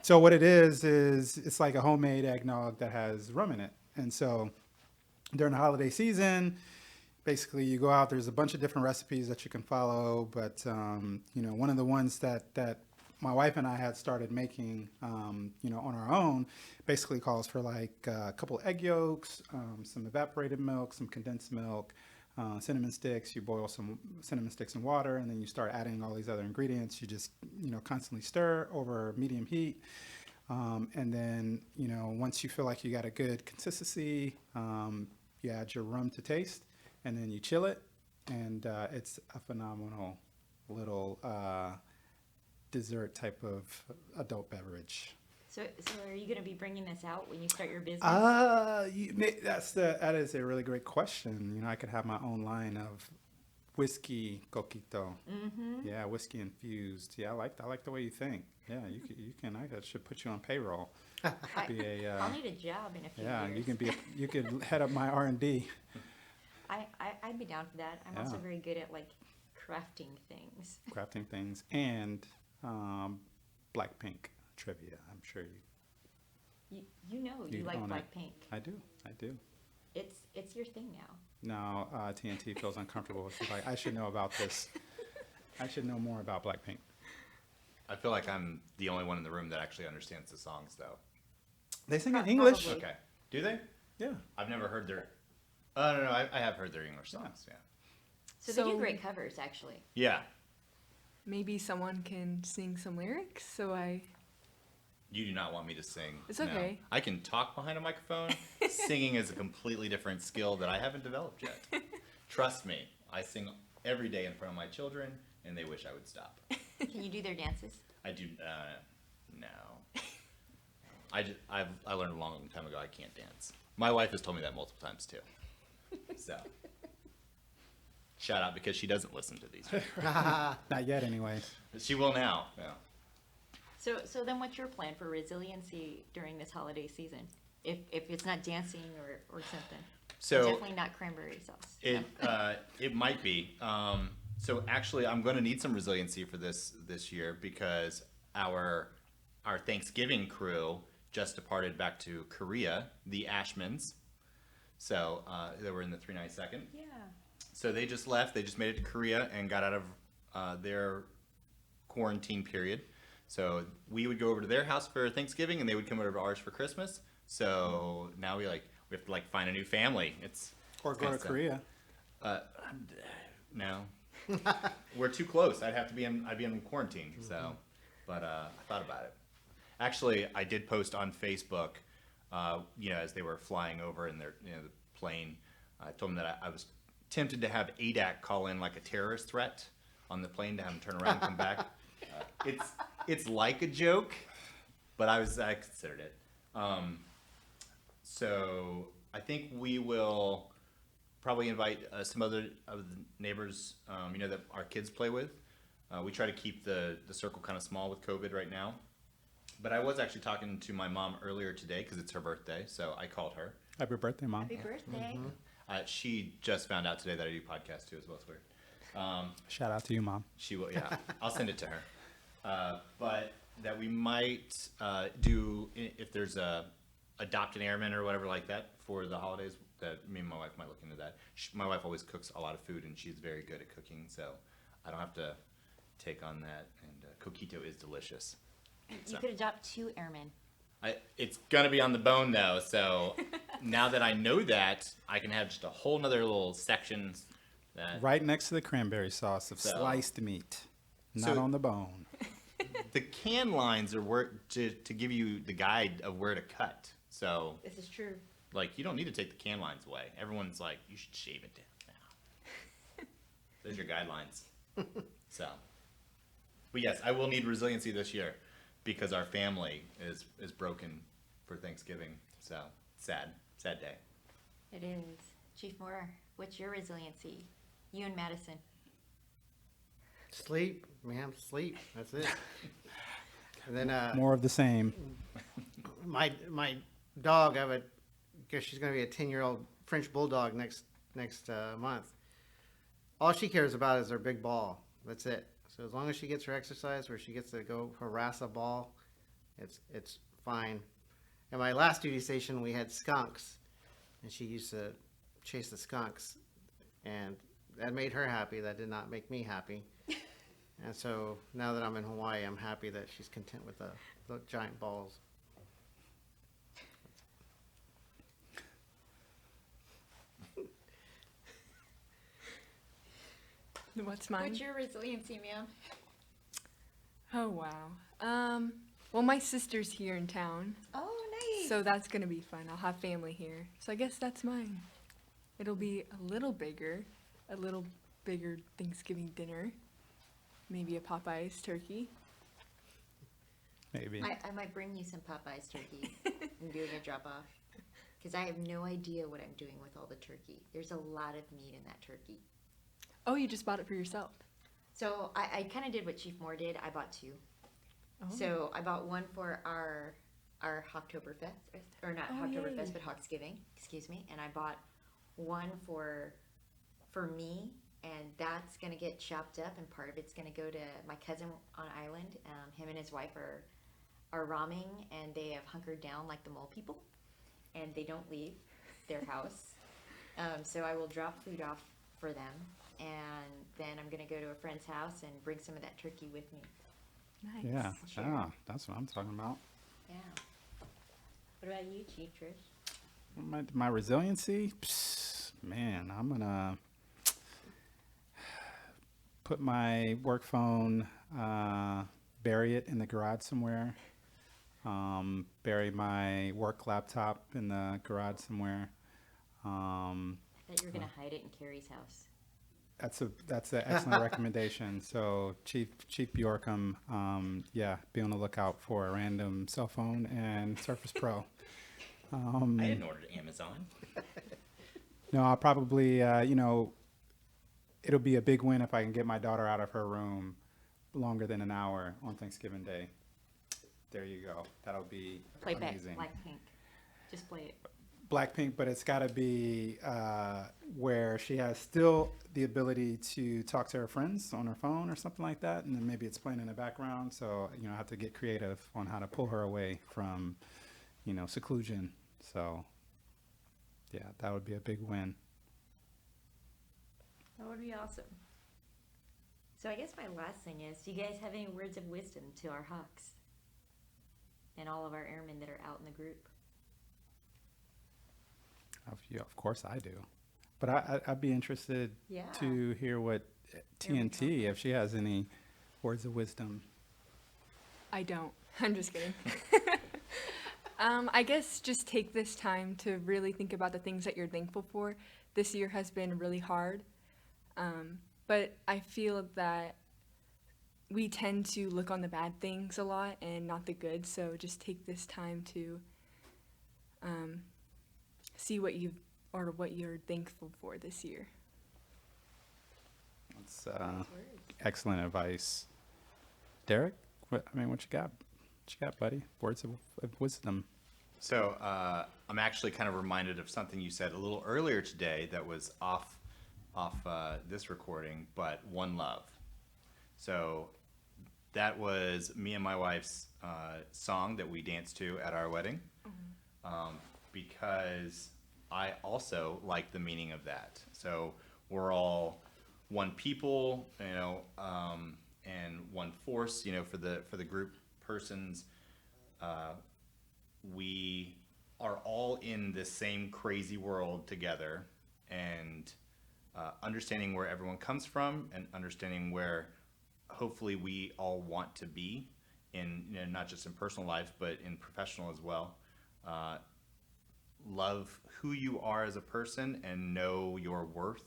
So what it is it's like a homemade eggnog that has rum in it. And so during the holiday season, basically you go out, there's a bunch of different recipes that you can follow, but one of the ones that my wife and I had started making on our own basically calls for like a couple egg yolks, some evaporated milk, some condensed milk, cinnamon sticks. You boil some cinnamon sticks in water, and then you start adding all these other ingredients. You just constantly stir over medium heat. And then, once you feel like you got a good consistency, you add your rum to taste, and then you chill it, and it's a phenomenal little dessert type of adult beverage. So are you going to be bringing this out when you start your business? That is a really great question. I could have my own line of whiskey coquito. Mm-hmm. Yeah, whiskey infused. Yeah, I like the way you think. Yeah, you can. I should put you on payroll. I'll need a job in a few years. You could head up my R&D. I'd be down for that. I'm also Yeah. very good at like crafting things. Crafting things and Blackpink trivia. I'm sure You like own it. Blackpink. I do. It's your thing now. No, TNT feels uncomfortable. She's like, I should know about this. I should know more about Blackpink. I feel like I'm the only one in the room that actually understands the songs, though. They sing in Probably. English. Okay. Do they? Yeah. I've never heard their. Oh no, I have heard their English songs. Yeah. So they do So- great covers, actually. Yeah. Maybe someone can sing some lyrics, so You do not want me to sing. It's no. okay. I can talk behind a microphone. Singing is a completely different skill that I haven't developed yet. Trust me, I sing every day in front of my children, and they wish I would stop. Can you do their dances? I do. No. I learned a long time ago I can't dance. My wife has told me that multiple times too. So, shout out because she doesn't listen to these. Not yet, anyway. She will now. Yeah. So then what's your plan for resiliency during this holiday season? If it's not dancing or something. So Definitely not cranberry sauce. it might be. So actually, I'm going to need some resiliency for this year because our Thanksgiving crew just departed back to Korea, the Ashmans. So they were in the 392nd. Yeah. So they just left. They just made it to Korea and got out of their quarantine period. So we would go over to their house for Thanksgiving, and they would come over to ours for Christmas. So now we have to find a new family. Or go to Korea. No, we're too close. I'd be in quarantine. So, but I thought about it. Actually, I did post on Facebook. As they were flying over in their the plane, I told them that I was tempted to have ADAC call in like a terrorist threat on the plane to have them turn around and come back. It's like a joke, but I considered it. So I think we will probably invite some other of the neighbors, that our kids play with. We try to keep the circle kind of small with COVID right now. But I was actually talking to my mom earlier today because it's her birthday, so I called her. Happy birthday, Mom. Happy birthday. She just found out today that I do podcasts too as well. It's weird. Shout out to you, Mom. She will, yeah. I'll send it to her. But that we might do, if there's a adopt an airman or whatever like that for the holidays, that me and my wife might look into that. My wife always cooks a lot of food, and she's very good at cooking, so I don't have to take on that. And coquito is delicious. You could adopt 2 airmen. It's going to be on the bone, though, so now that I know that, I can have just a whole nother little section. Right next to the cranberry sauce of sliced meat, not on the bone. The can lines are to give you the guide of where to cut. So, This is true. you don't need to take the can lines away. Everyone's like, you should shave it down now. There's your guidelines. So, but yes, I will need resiliency this year because our family is broken for Thanksgiving. So, sad day. It is. Chief Moore, what's your resiliency? You and Madison. Sleep, ma'am, sleep. That's it. And then More of the same. my dog, guess she's going to be a 10-year-old French bulldog next month. All she cares about is her big ball. That's it. So as long as she gets her exercise where she gets to go harass a ball, it's fine. At my last duty station, we had skunks, and she used to chase the skunks, and that made her happy. That did not make me happy. And so now that I'm in Hawaii, I'm happy that she's content with the giant balls. What's mine? What's your resiliency, ma'am? Oh, wow. Well, my sister's here in town, Oh, nice. so that's going to be fun. I'll have family here. So I guess that's mine. It'll be a little bigger Thanksgiving dinner. Maybe a Popeyes turkey. Maybe. I might bring you some Popeyes turkey and doing a drop off. Because I have no idea what I'm doing with all the turkey. There's a lot of meat in that turkey. Oh, you just bought it for yourself. So I kind of did what Chief Moore did. I bought 2. Oh. So I bought one for our Hawktoberfest, or not Oh, Hawktoberfest, yay. but Hawksgiving, excuse me. And I bought one for me, and that's gonna get chopped up, and part of it's gonna go to my cousin on island. Him and his wife are ramming, and they have hunkered down like the mole people, and they don't leave their house. So I will drop food off for them, and then I'm gonna go to a friend's house and bring some of that turkey with me. Nice. Yeah. Sure. Ah, that's what I'm talking about. Yeah. What about you, Chief Triche? My resiliency? Man, I'm going to put my work phone, bury it in the garage somewhere. Bury my work laptop in the garage somewhere. I thought you were gonna hide it in Carrie's house. That's an excellent recommendation. So Chief Bjorkum, be on the lookout for a random cell phone and Surface Pro. I didn't order it Amazon. No, I'll probably, it'll be a big win if I can get my daughter out of her room longer than an hour on Thanksgiving Day. There you go. That'll be Play back amazing. Blackpink. Just play it. Blackpink, but it's got to be where she has still the ability to talk to her friends on her phone or something like that, and then maybe it's playing in the background. So I have to get creative on how to pull her away from, seclusion. So yeah, that would be a big win. That would be awesome. So I guess my last thing is, do you guys have any words of wisdom to our Hawks and all of our airmen that are out in the group? Of course I do, but I'd be interested Yeah. to hear what TNT, if she has any words of wisdom. I don't. I'm just kidding. I guess just take this time to really think about the things that you're thankful for. This year has been really hard, but I feel that we tend to look on the bad things a lot and not the good, so just take this time to see what you're thankful for this year. That's excellent advice. Derek, what you got? What you got, buddy? Words of wisdom. So I'm actually kind of reminded of something you said a little earlier today that was off this recording, but one love. So that was me and my wife's song that we danced to at our wedding, because I also like the meaning of that. So we're all one people, and one force, for the group persons. We are all in this same crazy world together, and understanding where everyone comes from and understanding where hopefully we all want to be in, not just in personal life, but in professional as well. Love who you are as a person and know your worth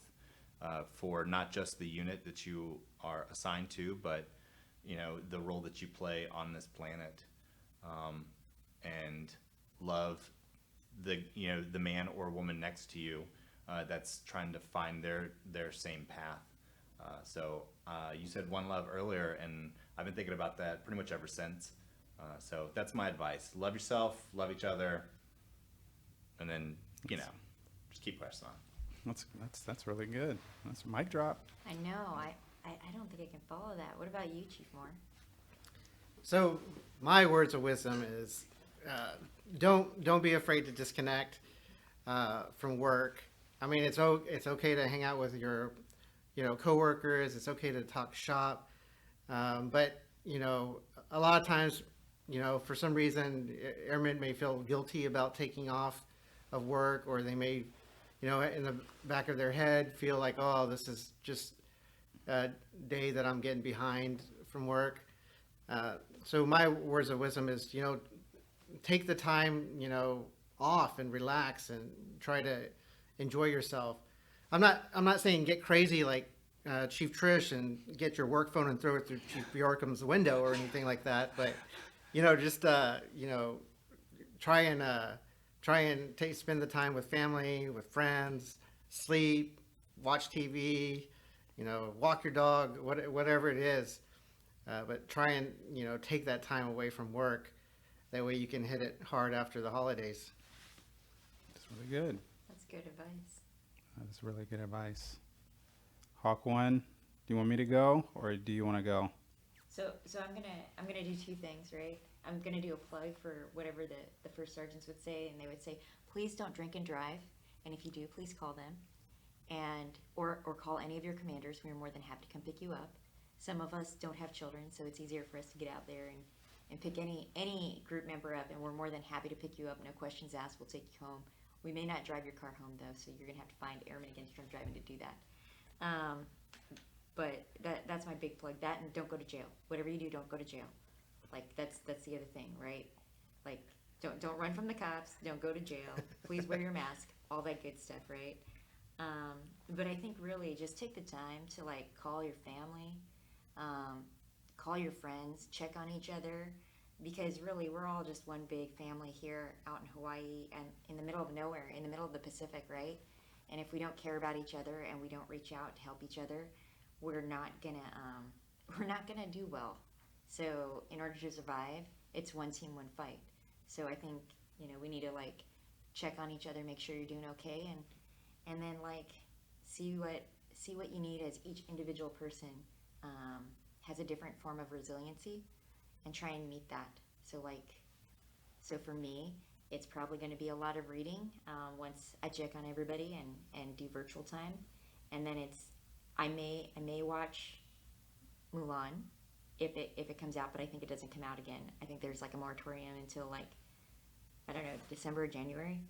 for not just the unit that you are assigned to, but the role that you play on this planet, and love the man or woman next to you that's trying to find their same path. So you said one love earlier, and I've been thinking about that pretty much ever since. So that's my advice: love yourself, love each other, and then just keep pressing on. That's really good. That's a mic drop. I know. I don't think I can follow that. What about you, Chief Moore? So my words of wisdom is don't be afraid to disconnect from work. I mean, it's okay to hang out with your coworkers. It's okay to talk shop, but a lot of times, for some reason, airmen may feel guilty about taking off of work, or they may, in the back of their head feel like, oh, this is just a day that I'm getting behind from work. So my words of wisdom is, take the time, off and relax and try to enjoy yourself. I'm not saying get crazy like Chief Triche and get your work phone and throw it through Chief Bjorkum's window or anything like that, but just try and spend the time with family, with friends, sleep, watch TV, walk your dog, whatever it is. But try and, take that time away from work. That way you can hit it hard after the holidays. That's really good. That's good advice. That's really good advice. Hawk-1, do you want me to go, or do you want to go? So I'm gonna do two things, right? I'm gonna do a plug for whatever the first sergeants would say, and they would say, please don't drink and drive, and if you do, please call them, and or call any of your commanders. We're more than happy to come pick you up. Some of us don't have children, so it's easier for us to get out there and pick any group member up, and we're more than happy to pick you up. No questions asked. We'll take you home. We may not drive your car home, though, so you're going to have to find Airmen Against Drunk Driving to do that. But that's my big plug. That, and don't go to jail. Whatever you do, don't go to jail. Like, that's the other thing, right? Like, don't run from the cops. Don't go to jail. Please wear your mask. All that good stuff, right? But I think really just take the time to, like, call your family, call your friends, check on each other, because really we're all just one big family here out in Hawaii and in the middle of nowhere, in the middle of the Pacific, right? And if we don't care about each other and we don't reach out to help each other, we're not gonna do well. So in order to survive, it's one team, one fight. So I think we need to check on each other, make sure you're doing okay, and then like see what you need as each individual person has a different form of resiliency, and try and meet that. So for me, it's probably going to be a lot of reading once I check on everybody and do virtual time, and then I may watch Mulan if it comes out, but I think it doesn't come out again. I think there's like a moratorium until like, I don't know, December or January.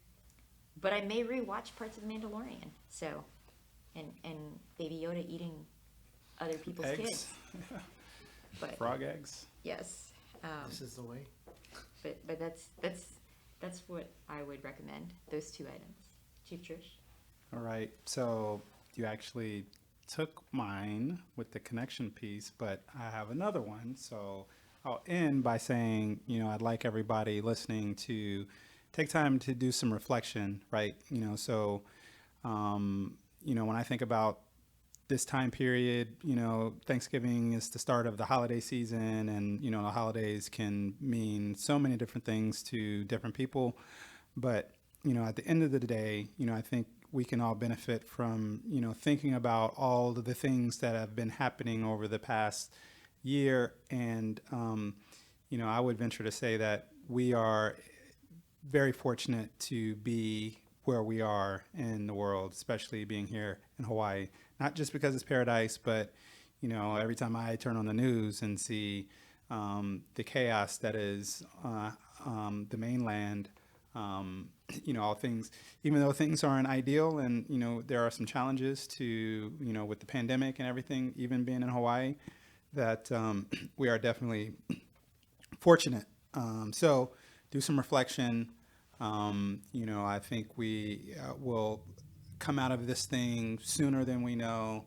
But I may rewatch parts of Mandalorian. So, and Baby Yoda eating other people's Eggs. kids. But Frog eggs. yes, This is the way. but that's what I would recommend. Those two items, Chief Triche. All right. So you actually took mine with the connection piece, but I have another one. So I'll end by saying, I'd like everybody listening to take time to do some reflection, right? When I think about this time period, Thanksgiving is the start of the holiday season, and, the holidays can mean so many different things to different people. But, at the end of the day, I think we can all benefit from, thinking about all of the things that have been happening over the past year. And, I would venture to say that we are very fortunate to be where we are in the world, especially being here in Hawaii. Not just because it's paradise, but every time I turn on the news and see the chaos that is the mainland, all things, even though things aren't ideal, and there are some challenges to with the pandemic and everything, even being in Hawaii, that we are definitely fortunate. So do some reflection. I think we will come out of this thing sooner than we know.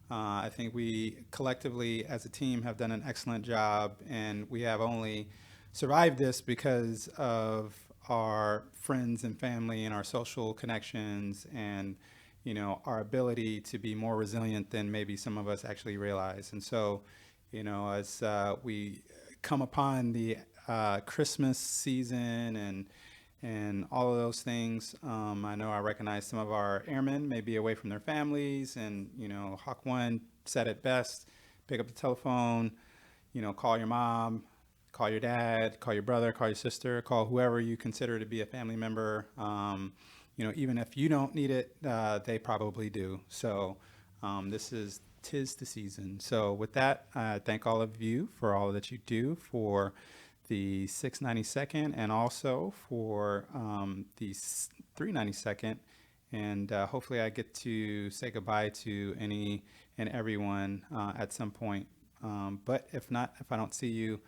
I think we collectively as a team have done an excellent job, and we have only survived this because of our friends and family and our social connections, and our ability to be more resilient than maybe some of us actually realize. And so, as we come upon the Christmas season and all of those things, I know I recognize some of our airmen may be away from their families, and Hawk-1 said it best: pick up the telephone, call your mom, call your dad, call your brother, call your sister, call whoever you consider to be a family member. Even if you don't need it, they probably do. So tis the season. So with that, I thank all of you for all that you do for the 692nd, and also for the 392nd. And hopefully I get to say goodbye to any and everyone at some point. But if not, if I don't see you,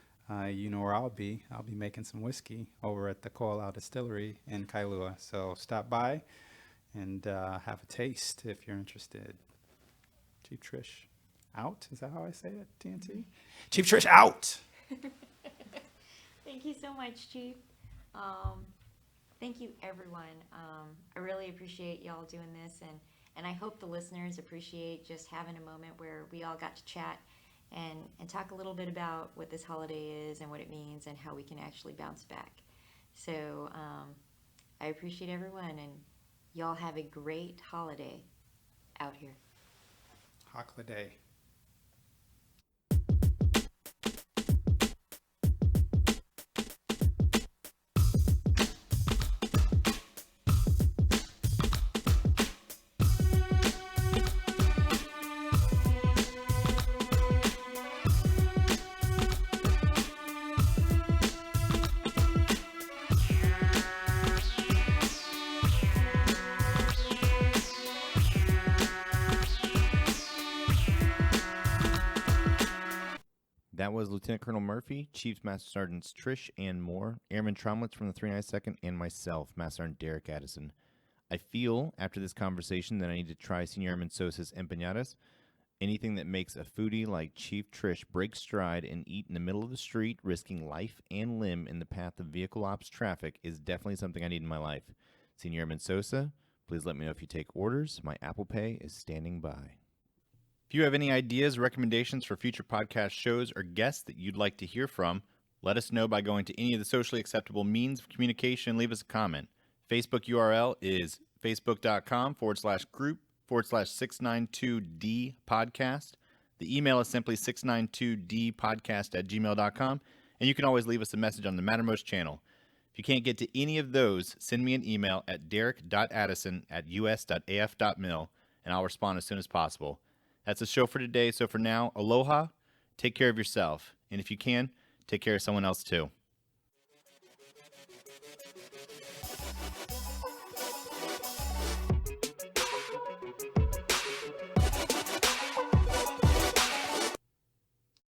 you know where I'll be. I'll be making some whiskey over at the Koalau Distillery in Kailua. So stop by and have a taste if you're interested. Chief Triche out? Is that how I say it, TNT? Chief Triche out! Thank you so much, Chief. Thank you, everyone. I really appreciate y'all doing this, and I hope the listeners appreciate just having a moment where we all got to chat and talk a little bit about what this holiday is and what it means and how we can actually bounce back. So I appreciate everyone, and y'all have a great holiday out here. Hakla Day. That was Lieutenant Colonel Murphy, Chief Master Sergeants Triche and Moore, Airman Trommlitz from the 392nd, and myself, Master Sergeant Derek Addison. I feel, after this conversation, that I need to try Senior Airman Sosa's empanadas. Anything that makes a foodie like Chief Triche break stride and eat in the middle of the street, risking life and limb in the path of vehicle ops traffic, is definitely something I need in my life. Senior Airman Sosa, please let me know if you take orders. My Apple Pay is standing by. If you have any ideas, recommendations for future podcast shows, or guests that you'd like to hear from, let us know by going to any of the socially acceptable means of communication and leave us a comment. Facebook URL is facebook.com/group/692D podcast. The email is simply 692dpodcast@gmail.com. And you can always leave us a message on the Mattermost channel. If you can't get to any of those, send me an email at derek.addison@us.af.mil, and I'll respond as soon as possible. That's the show for today. So for now, aloha, take care of yourself. And if you can, take care of someone else too.